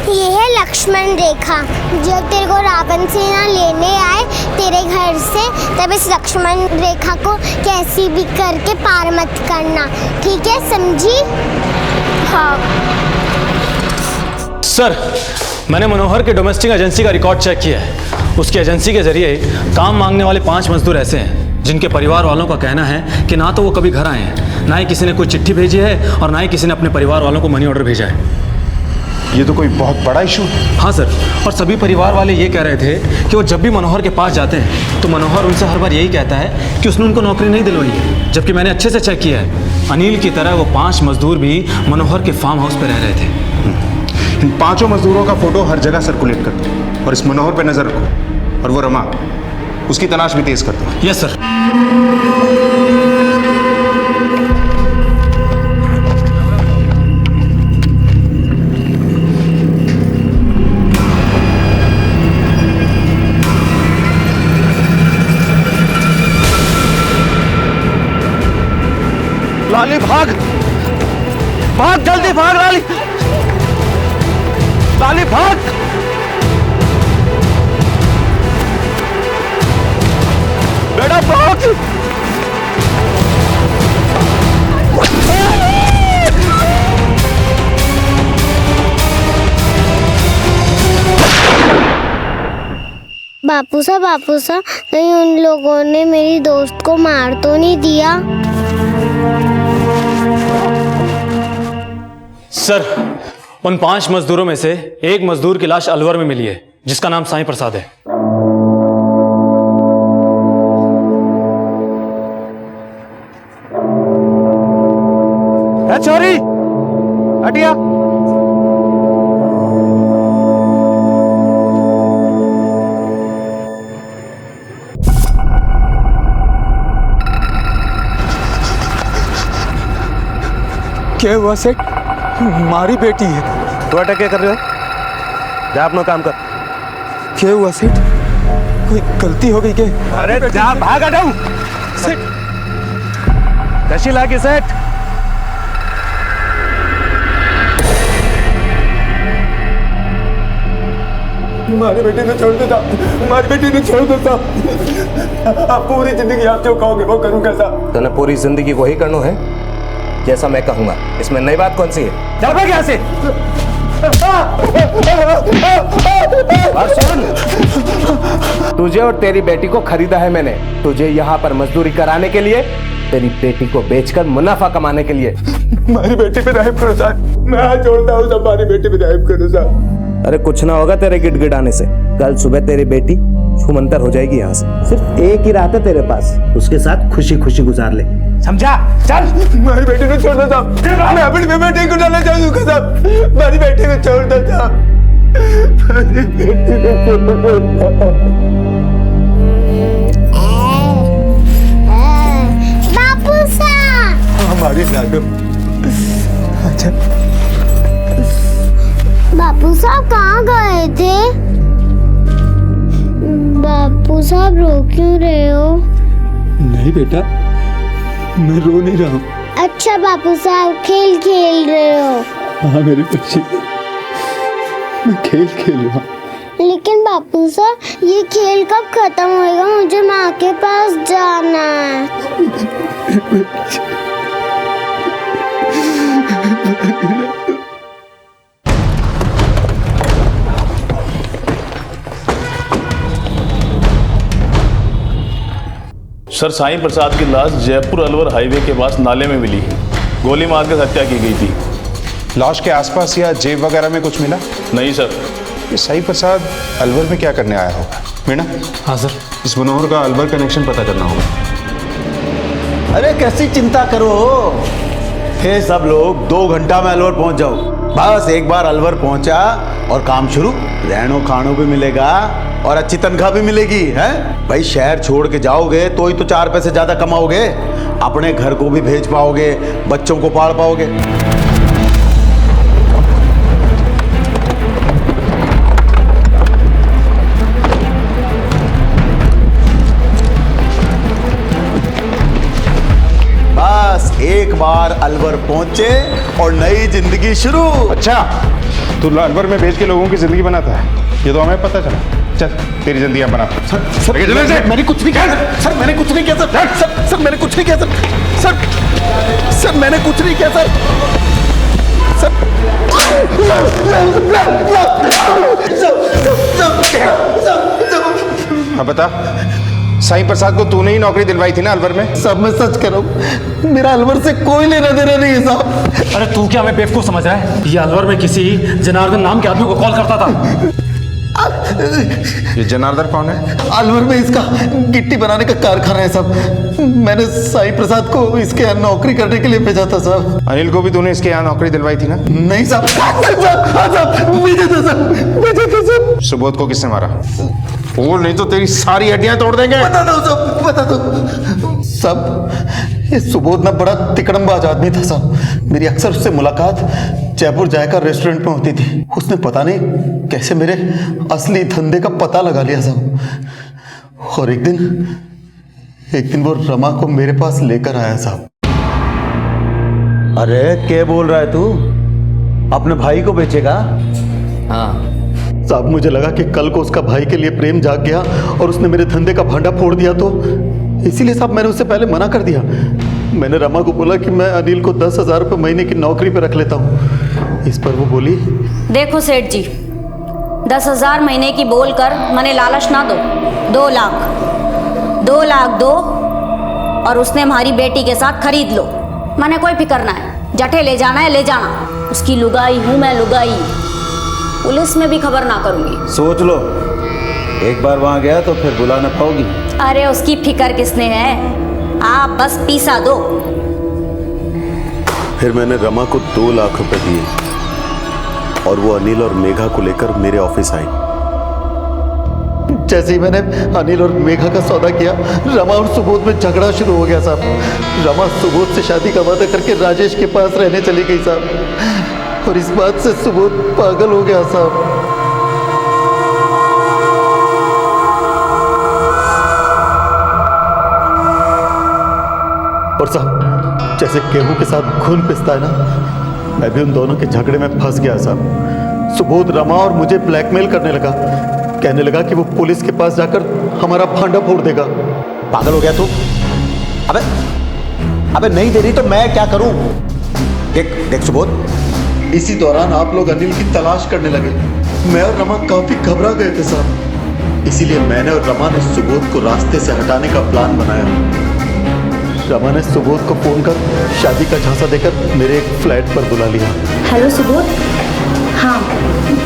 ये है लक्ष्मण रेखा। जब तेरे को रावण सेना लेने आए तेरे घर से, तब इस लक्ष्मण रेखा को कैसी भी करके पार मत करना, ठीक है? समझी? हाँ। सर, मैंने मनोहर के डोमेस्टिक एजेंसी का रिकॉर्ड चेक किया है। उसकी एजेंसी के जरिए काम मांगने वाले 5 मजदूर ऐसे हैं जिनके परिवार वालों का कहना है कि ना तो वो कभी घर आए हैं, ना ही किसी ने कोई चिट्ठी भेजी है और ना ही किसी ने अपने परिवार वालों को मनी ऑर्डर भेजा है। ये तो कोई बहुत बड़ा इशू है। हाँ सर, और सभी परिवार वाले ये कह रहे थे कि वो जब भी मनोहर के पास जाते हैं तो मनोहर उनसे हर बार यही कहता है कि उसने उनको नौकरी नहीं दिलवाई है, जबकि मैंने अच्छे से चेक किया है। अनिल की तरह वो 5 मजदूर भी मनोहर के फार्म हाउस पर रह रहे थे। इन 5 मजदूरों का फोटो हर जगह सर्कुलेट कर दो और इस मनोहर पे नजर रखो, और वो रमा, उसकी तलाश भी तेज कर दो। Yes sir. लाली भाग, भाग जल्दी भाग लाली, लाली भाग। बेटा भाग। बापू साहब, कहीं उन लोगों ने मेरी दोस्त को मार तो नहीं दिया? सर, उन 5 मजदूरों में से एक मजदूर की लाश अलवर में मिली है, जिसका नाम साईं प्रसाद है। चोरी हटिया। क्या हुआ सेठ? हमारी बेटी है। तू अटक क्या कर रहे हो? जा अपना काम कर। क्या हुआ सेठ? कोई गलती हो गई क्या? अरे जा भाग हटाऊ सेठ। कशी लागी सेठ? हमारी बेटी ने छोड़ देता, हमारी बेटी ने छोड़ देता। आप पूरी जिंदगी आप जो कहोगे वो करूँ कैसा? तूने पूरी जिंदगी वही करना है जैसा मैं कहूंगा। इसमें नई बात कौन सी है? चल भाग यहाँ से। और सुन, तुझे और तेरी बेटी को खरीदा है मैंने, तुझे यहाँ पर मजदूरी कराने के लिए, तेरी बेटी को बेचकर मुनाफा कमाने के लिए। हमारी बेटी पे रहम करो साहब, मैं हाथ जोड़ता हूँ, हमारी बेटी पे रहम करो साहब। अरे कुछ ना होगा तेरे गिड़गिड़ाने से। कल सुबह तेरी बेटी छूमंतर हो जाएगी यहाँ से। सिर्फ एक ही रात है तेरे पास, उसके साथ खुशी खुशी गुजार ले, समझा? चल। हमारी बेटी को छोड़ दो साहब, मैं अपनी बेटी को डालना चाहूँगा साहब, हमारी बेटी को छोड़ दो साहब, हमारी बेटी को छोड़ दो। बापू साहब। हमारी नागम। अच्छा बापू साहब कहाँ गए थे? बापू साहब रो क्यों रहे हो? नहीं बेटा, मैं रो नहीं रहा हूँ। अच्छा बापू साहब खेल खेल रहे हो? हाँ मेरी बच्ची, मैं खेल खेल रहा हूँ। लेकिन बापू साहब ये खेल कब खत्म होएगा? मुझे माँ के पास जाना है। सर, साईं प्रसाद की लाश जयपुर अलवर हाईवे के पास नाले में मिली। गोली मारकर हत्या की गई थी। लाश के आसपास या जेब वगैरह में कुछ मिला? नहीं सर। ये साईं प्रसाद अलवर में क्या करने आया होगा? मीना। हाँ सर। इस मनोहर का अलवर कनेक्शन पता करना होगा। अरे कैसी चिंता करो, हे सब लोग 2 घंटा में अलवर पहुंच जाओ। बस एक बार अलवर पहुंचा और काम शुरू। रहनो खानो भी मिलेगा और अच्छी तनख्वाह भी मिलेगी। है भाई, शहर छोड़ के जाओगे तो ही तो 4 पैसे ज्यादा कमाओगे, अपने घर को भी भेज पाओगे, बच्चों को पाल पाओगे। बस एक बार अलवर पहुंचे और नई जिंदगी शुरू। अच्छा, तू अलवर में भेज के लोगों की जिंदगी बनाता है, ये तो हमें पता चला। चल तेरी जिंदगी बना। सर मैंने कुछ नहीं किया सर, मैंने कुछ नहीं किया सर, मैंने कुछ नहीं किया सर, मैंने कुछ नहीं किया सर। हाँ बता, साईं प्रसाद को तूने ही नौकरी दिलवाई थी ना अलवर में? सब मैं सच कर रहा हूँ, मेरा अलवर से कोई लेना देना नहीं है साहब। अरे तू क्या हमें बेवकूफ समझ रहा है? ये अलवर में किसी जनार्दन नाम के आदमी को कॉल करता था। ये जनार्दन कौन है? अलवर में इसका गिट्टी बनाने का कारखाना है साहब। मैंने साईं प्रसाद को इसके यहाँ नौकरी करने के लिए भेजा था साहब। अनिल को भी तूने इसके यहाँ नौकरी दिलवाई थी ना? नहीं साहब, मुझे तो साहब। सुबोध को किसने मारा? बोल, नहीं तो तेरी सारी हड्डियां तोड़ देंगे। बता दो सब। ये सुबोध ना बड़ा तिकड़मबाज आदमी था साहब। मेरी अक्सर उससे मुलाकात जयपुर जायका रेस्टोरेंट में होती थी। उसने पता नहीं कैसे मेरे असली धंधे का पता लगा लिया साहब। और एक दिन वो रमा को मेरे पास लेकर आया साहब। अरे क्या बोल रहा है तू? अपने भाई को बेचेगा? हाँ साहब, मुझे लगा कि कल को उसका भाई के लिए प्रेम जाग गया और उसने मेरे धंधे का भांडा फोड़ दिया, तो इसीलिए साहब मैंने उससे पहले मना कर दिया। मैंने रमा को बोला कि मैं अनिल को 10,000 रुपये महीने की नौकरी पे रख लेता हूँ। इस पर वो बोली, देखो सेठ जी, 10,000 महीने की बोलकर मने लालच ना दो। 2 लाख दो और उसने हमारी बेटी के साथ खरीद लो। मने कोई फिक्र ना है, जटे ले जाना है ले जाना। उसकी लुगाई हूँ मैं, लुगाई। पुलिस में भी खबर ना करूंगी। सोच लो, एक बार वहां गया तो फिर बुला ना पाओगी। अरे उसकी फिक्र किसने है, आप बस पीसा दो। फिर मैंने रमा को 2 लाख रुपए दिए और वो अनिल और मेघा को लेकर मेरे ऑफिस आई। जैसे ही मैंने अनिल और मेघा का सौदा किया, रमा और सुबोध में झगड़ा शुरू हो गया साहब। रमा सुबोध से शादी का वादा करके राजेश के पास रहने चली गई साहब, और इस बात से सुबोध पागल हो गया साहब। और साहब, जैसे गेहूं के साथ खून पिसता है ना, मैं भी उन दोनों के झगड़े में फंस गया साहब। सुबोध रमा और मुझे ब्लैकमेल करने लगा, कहने लगा कि वो पुलिस के पास जाकर हमारा भांडा फोड़ देगा। पागल हो गया तू? अबे नहीं दे रही तो मैं क्या करूं? देख सुबोध, इसी दौरान आप लोग अनिल की तलाश करने लगे। मैं और रमा काफी घबरा गए थे साहब, इसीलिए मैंने और रमा ने सुबोध को रास्ते से हटाने का प्लान बनाया। रमा ने सुबोध को फोन कर शादी का झांसा देकर मेरे एक फ्लैट पर बुला लिया। हेलो सुबोध, हाँ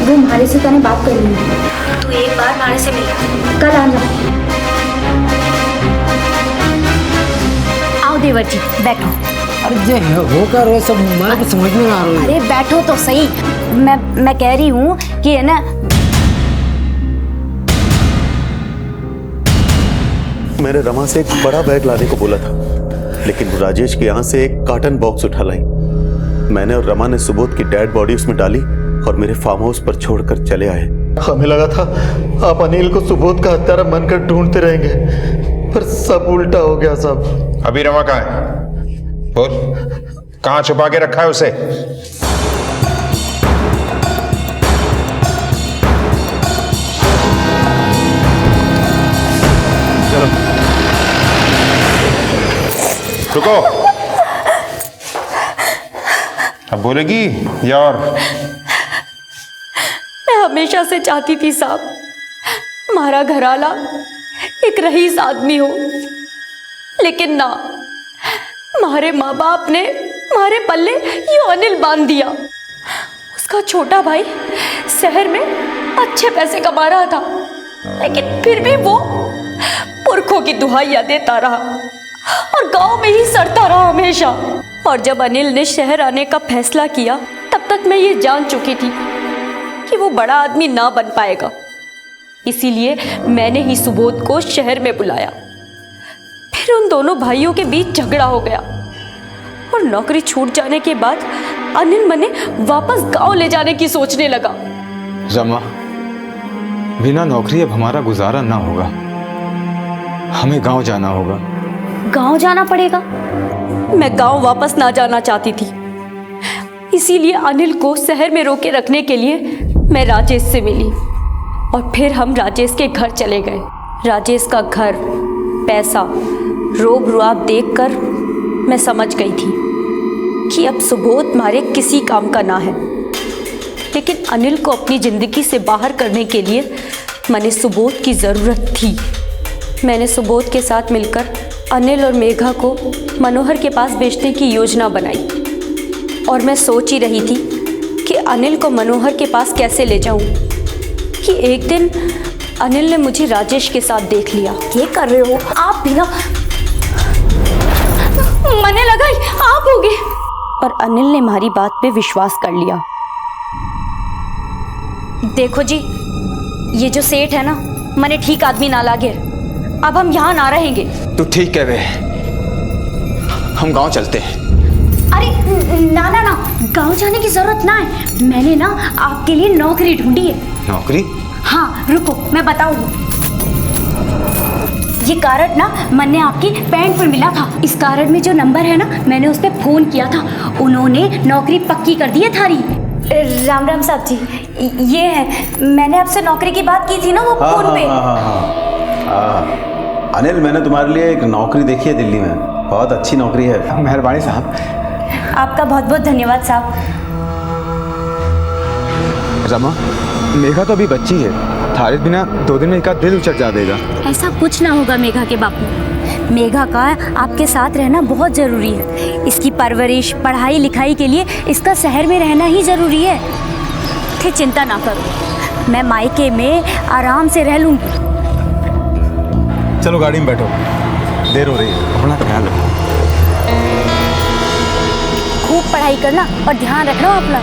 वो मारे से तने बात कर रही है, तू एक बार मारे से मिल, कल आना। आओ देवर जी बैठो। अरे जे हो कर रहे सब मैं समझ में आ रही है। अरे बैठो तो सही, मैं कह रही हूँ कि है ना, मैंने रमा से एक बड़ा बैग लाने को बोला था, लेकिन वो राजेश के यहाँ से एक कार्टन बॉक्स उठा लाई। मैंने और रमा ने सुबोध की डेड बॉडी उसमें डाली और मेरे फार्म हाउस पर छोड़कर चले आए। हमें लगा था आप अनिल को सुबोध का हत्यारा मानकर ढूंढते रहेंगे, पर सब उल्टा हो गया साहब। अभी रमा कहाँ है? बोल, कहाँ छुपा के रखा है उसे? चलो रुको, अब बोलेगी या और? मैं हमेशा से चाहती थी साहब, हमारा घरवाला एक रईस आदमी हो, लेकिन ना, हमारे माँ बाप ने हमारे पल्ले ये अनिल बांध दिया। उसका छोटा भाई शहर में अच्छे पैसे कमा रहा था, लेकिन फिर भी वो पुरखों की दुहाइयां देता रहा और गांव में ही सड़ता रहा हमेशा। और जब अनिल ने शहर आने का फैसला किया, तब तक मैं ये जान चुकी थी कि वो बड़ा आदमी ना बन पाएगा। इसीलिए मैंने ही सुबोध को शहर में बुलाया। फिर उन दोनों भाइयों के बीच झगड़ा हो गया और नौकरी छूट जाने के बाद अनिल मने वापस गांव ले जाने की सोचने लगा। रमा, बिना नौकरी अब हमारा गुजारा ना होगा, हमें गांव जाना होगा। गांव जाना पड़ेगा? मैं गांव वापस ना जाना चाहती थी, इसीलिए अनिल को शहर में रोके रखने के लिए मैं राजेश से मिली और फिर हम राजेश के घर चले गए। राजेश का घर, पैसा, रोब रुआब देखकर मैं समझ गई थी कि अब सुबोध मारे किसी काम का ना है। लेकिन अनिल को अपनी ज़िंदगी से बाहर करने के लिए मैंने सुबोध की ज़रूरत थी। मैंने सुबोध के साथ मिलकर अनिल और मेघा को मनोहर के पास बेचने की योजना बनाई और मैं सोच ही रही थी कि अनिल को मनोहर के पास कैसे ले जाऊं कि एक दिन अनिल ने मुझे राजेश के साथ देख लिया। ये कर रहे हो आप भी ना, मने लगा आप होगे, पर अनिल ने हमारी बात पे विश्वास कर लिया। देखो जी, ये जो सेठ है ना, मने ठीक आदमी ना लागे, अब हम यहाँ ना रहेंगे। तू ठीक कह रहे, हम गांव चलते हैं। अरे ना ना ना, गांव जाने की जरूरत ना है, मैंने ना आपके लिए नौकरी ढूंढी है। नौकरी? हाँ रुको मैं बताऊंगी। ये कार्ड ना मैंने आपकी पैंट पर मिला था। इस कार्ड में जो नंबर है ना, मैंने उस पर फोन किया था, उन्होंने नौकरी पक्की कर दी है थारी। राम राम साहब जी, ये है, मैंने आपसे नौकरी की बात की थी ना वो फोन पे। अनिल, मैंने तुम्हारे लिए एक नौकरी देखी है दिल्ली में, बहुत अच्छी नौकरी है। मेहरबानी साहब। आपका बहुत बहुत धन्यवाद साहब। रमा, मेघा तो अभी बच्ची है, थारे बिना 2 दिन में इसका दिल उचट जा देगा। ऐसा कुछ ना होगा मेघा के बापू। मेघा का आपके साथ रहना बहुत ज़रूरी है। इसकी परवरिश, पढ़ाई लिखाई के लिए इसका शहर में रहना ही ज़रूरी है। फिर चिंता ना करो, मैं मायके में आराम से रह लूंगी। चलो गाड़ी में बैठो, देर हो रही है, अपना ख्याल रखो। खूब पढ़ाई करना और ध्यान रखना अपना।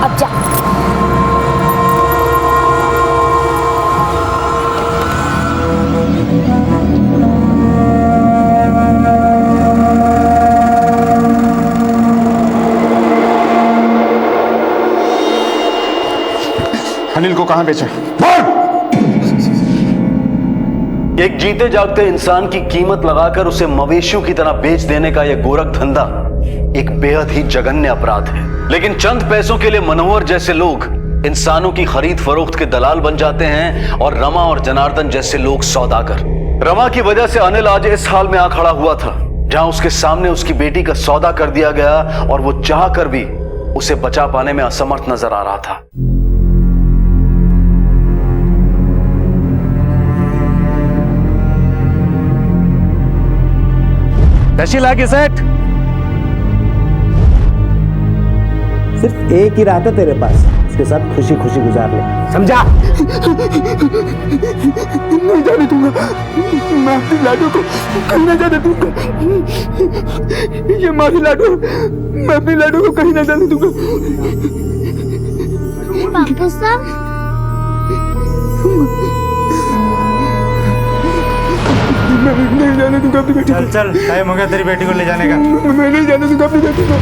अब जा। अनिल को कहां बेचा? एक जीते जागते इंसान की कीमत लगाकर उसे मवेशियों की तरह बेच देने का यह गोरख धंधा एक बेहद ही जघन्य अपराध है। लेकिन चंद पैसों के लिए मनोहर जैसे लोग इंसानों की खरीद फरोख्त के दलाल बन जाते हैं और रमा और जनार्दन जैसे लोग सौदागर। रमा की वजह से अनिल आज इस हाल में आ खड़ा हुआ था जहां उसके सामने उसकी बेटी का सौदा कर दिया गया और वो चाह कर भी उसे बचा पाने में असमर्थ नजर आ रहा था। कैसी लागी सेठ? सिर्फ एक ही रात है तेरे पास, उसके साथ खुशी खुशी गुजार ले, समझा? नहीं जाने दूंगा मैं अपनी लाडू को, कहीं न जाने दूंगा। ये मारी लाडू, मैं अपनी लाडू को कहीं न जाने दूंगा। बापू साहब, मैं नहीं जाने दूंगा अपनी बेटी को। चल चल, टाइम हो गया तेरी बेटी को ले जाने का। मैं नहीं जाने दूंगा अपनी बेटी को।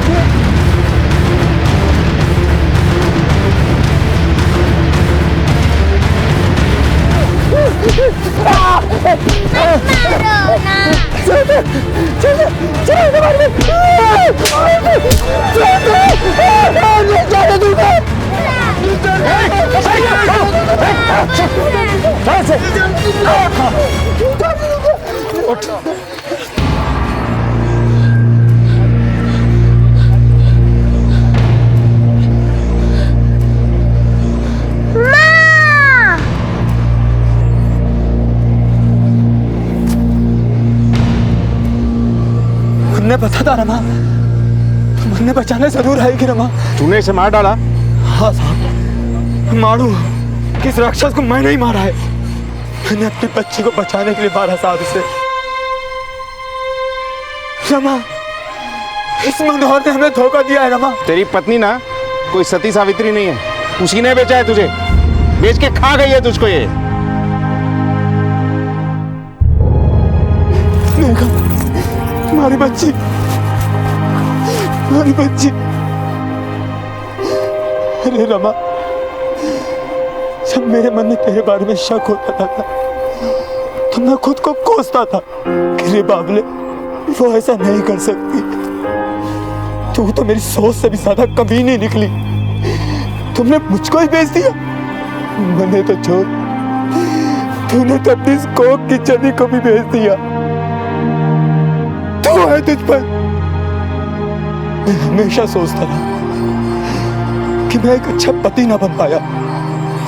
मुझे पता था रमा, मुझे बचाने जरूर आएगी रमा। तूने इसे मार डाला? हाँ साहब, मारू, किस राक्षस को मैंने ही मारा है। मैंने अपनी बच्ची को बचाने के लिए मारा साहब इसे। रमा, इस मनोहर ने हमें धोखा दिया है रमा। तेरी पत्नी ना कोई सती सावित्री नहीं है, उसी ने बेचा है तुझे, बेच के खा गई है तुझको ये। हमारी बच्ची, हमारी बच्ची। अरे रमा, जब मेरे मन में तेरे बारे में शक होता था तो मैं खुद को कोसता था कि रे बाबले, वो ऐसा नहीं कर सकती। तू तो मेरी सोच से भी ज्यादा कमीनी निकली। तुमने मुझको ही बेच दिया। मैंने तो छोड़, तूने तो अपनी कोक की चली को भी बेच दिया। तू है तुझ पर। मैं हमेशा सोचता रहा कि मैं एक अच्छा पति ना बन पाया,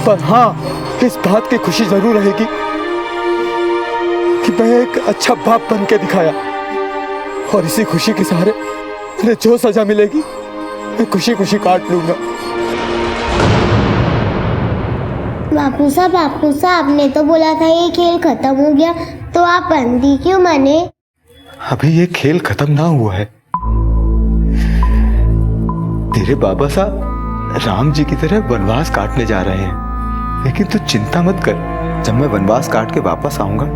पर हाँ, इस बात की खुशी जरूर रहेगी कि मैं एक अच्छा बाप बन के दिखाया। और इसी खुशी के सहारे मुझे जो सजा मिलेगी मैं खुशी खुशी काट लूंगा। बापू साहब, आपने तो बोला था ये खेल खत्म हो गया, तो आप बंदी क्यों बने? अभी ये खेल खत्म ना हुआ है। तेरे बाबा साहब राम जी की तरह वनवास काटने जा रहे हैं। लेकिन तू चिंता मत कर, जब मैं वनवास काट के वापस आऊंगा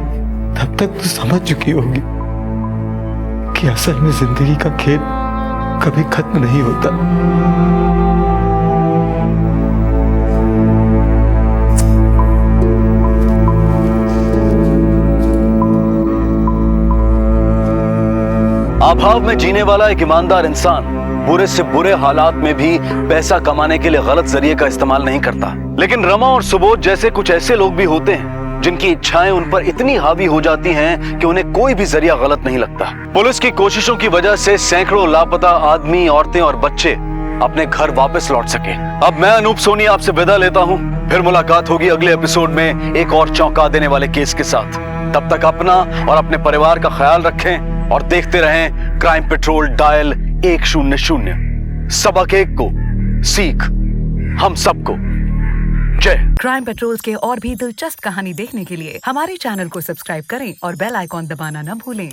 तब तक तू समझ चुकी होगी कि असल में जिंदगी का खेल कभी खत्म नहीं होता। अभाव में जीने वाला एक ईमानदार इंसान बुरे से बुरे हालात में भी पैसा कमाने के लिए गलत जरिए का इस्तेमाल नहीं करता। लेकिन रमा और सुबोध जैसे कुछ ऐसे लोग भी होते हैं जिनकी इच्छाएं उन पर इतनी हावी हो जाती हैं कि उन्हें कोई भी जरिया गलत नहीं लगता। पुलिस की कोशिशों की वजह से सैकड़ों लापता आदमी, औरतें और बच्चे अपने घर वापस लौट सके। अब मैं अनूप सोनी आपसे विदा लेता हूं। फिर मुलाकात होगी अगले एपिसोड में एक और चौंका देने वाले केस के साथ। तब तक अपना और अपने परिवार का ख्याल रखें और देखते रहें क्राइम पेट्रोल डायल 100। सबक 1 को सीख हम सबको। जय। क्राइम पेट्रोल्स के और भी दिलचस्प कहानी देखने के लिए हमारे चैनल को सब्सक्राइब करें और बेल आइकॉन दबाना न भूलें।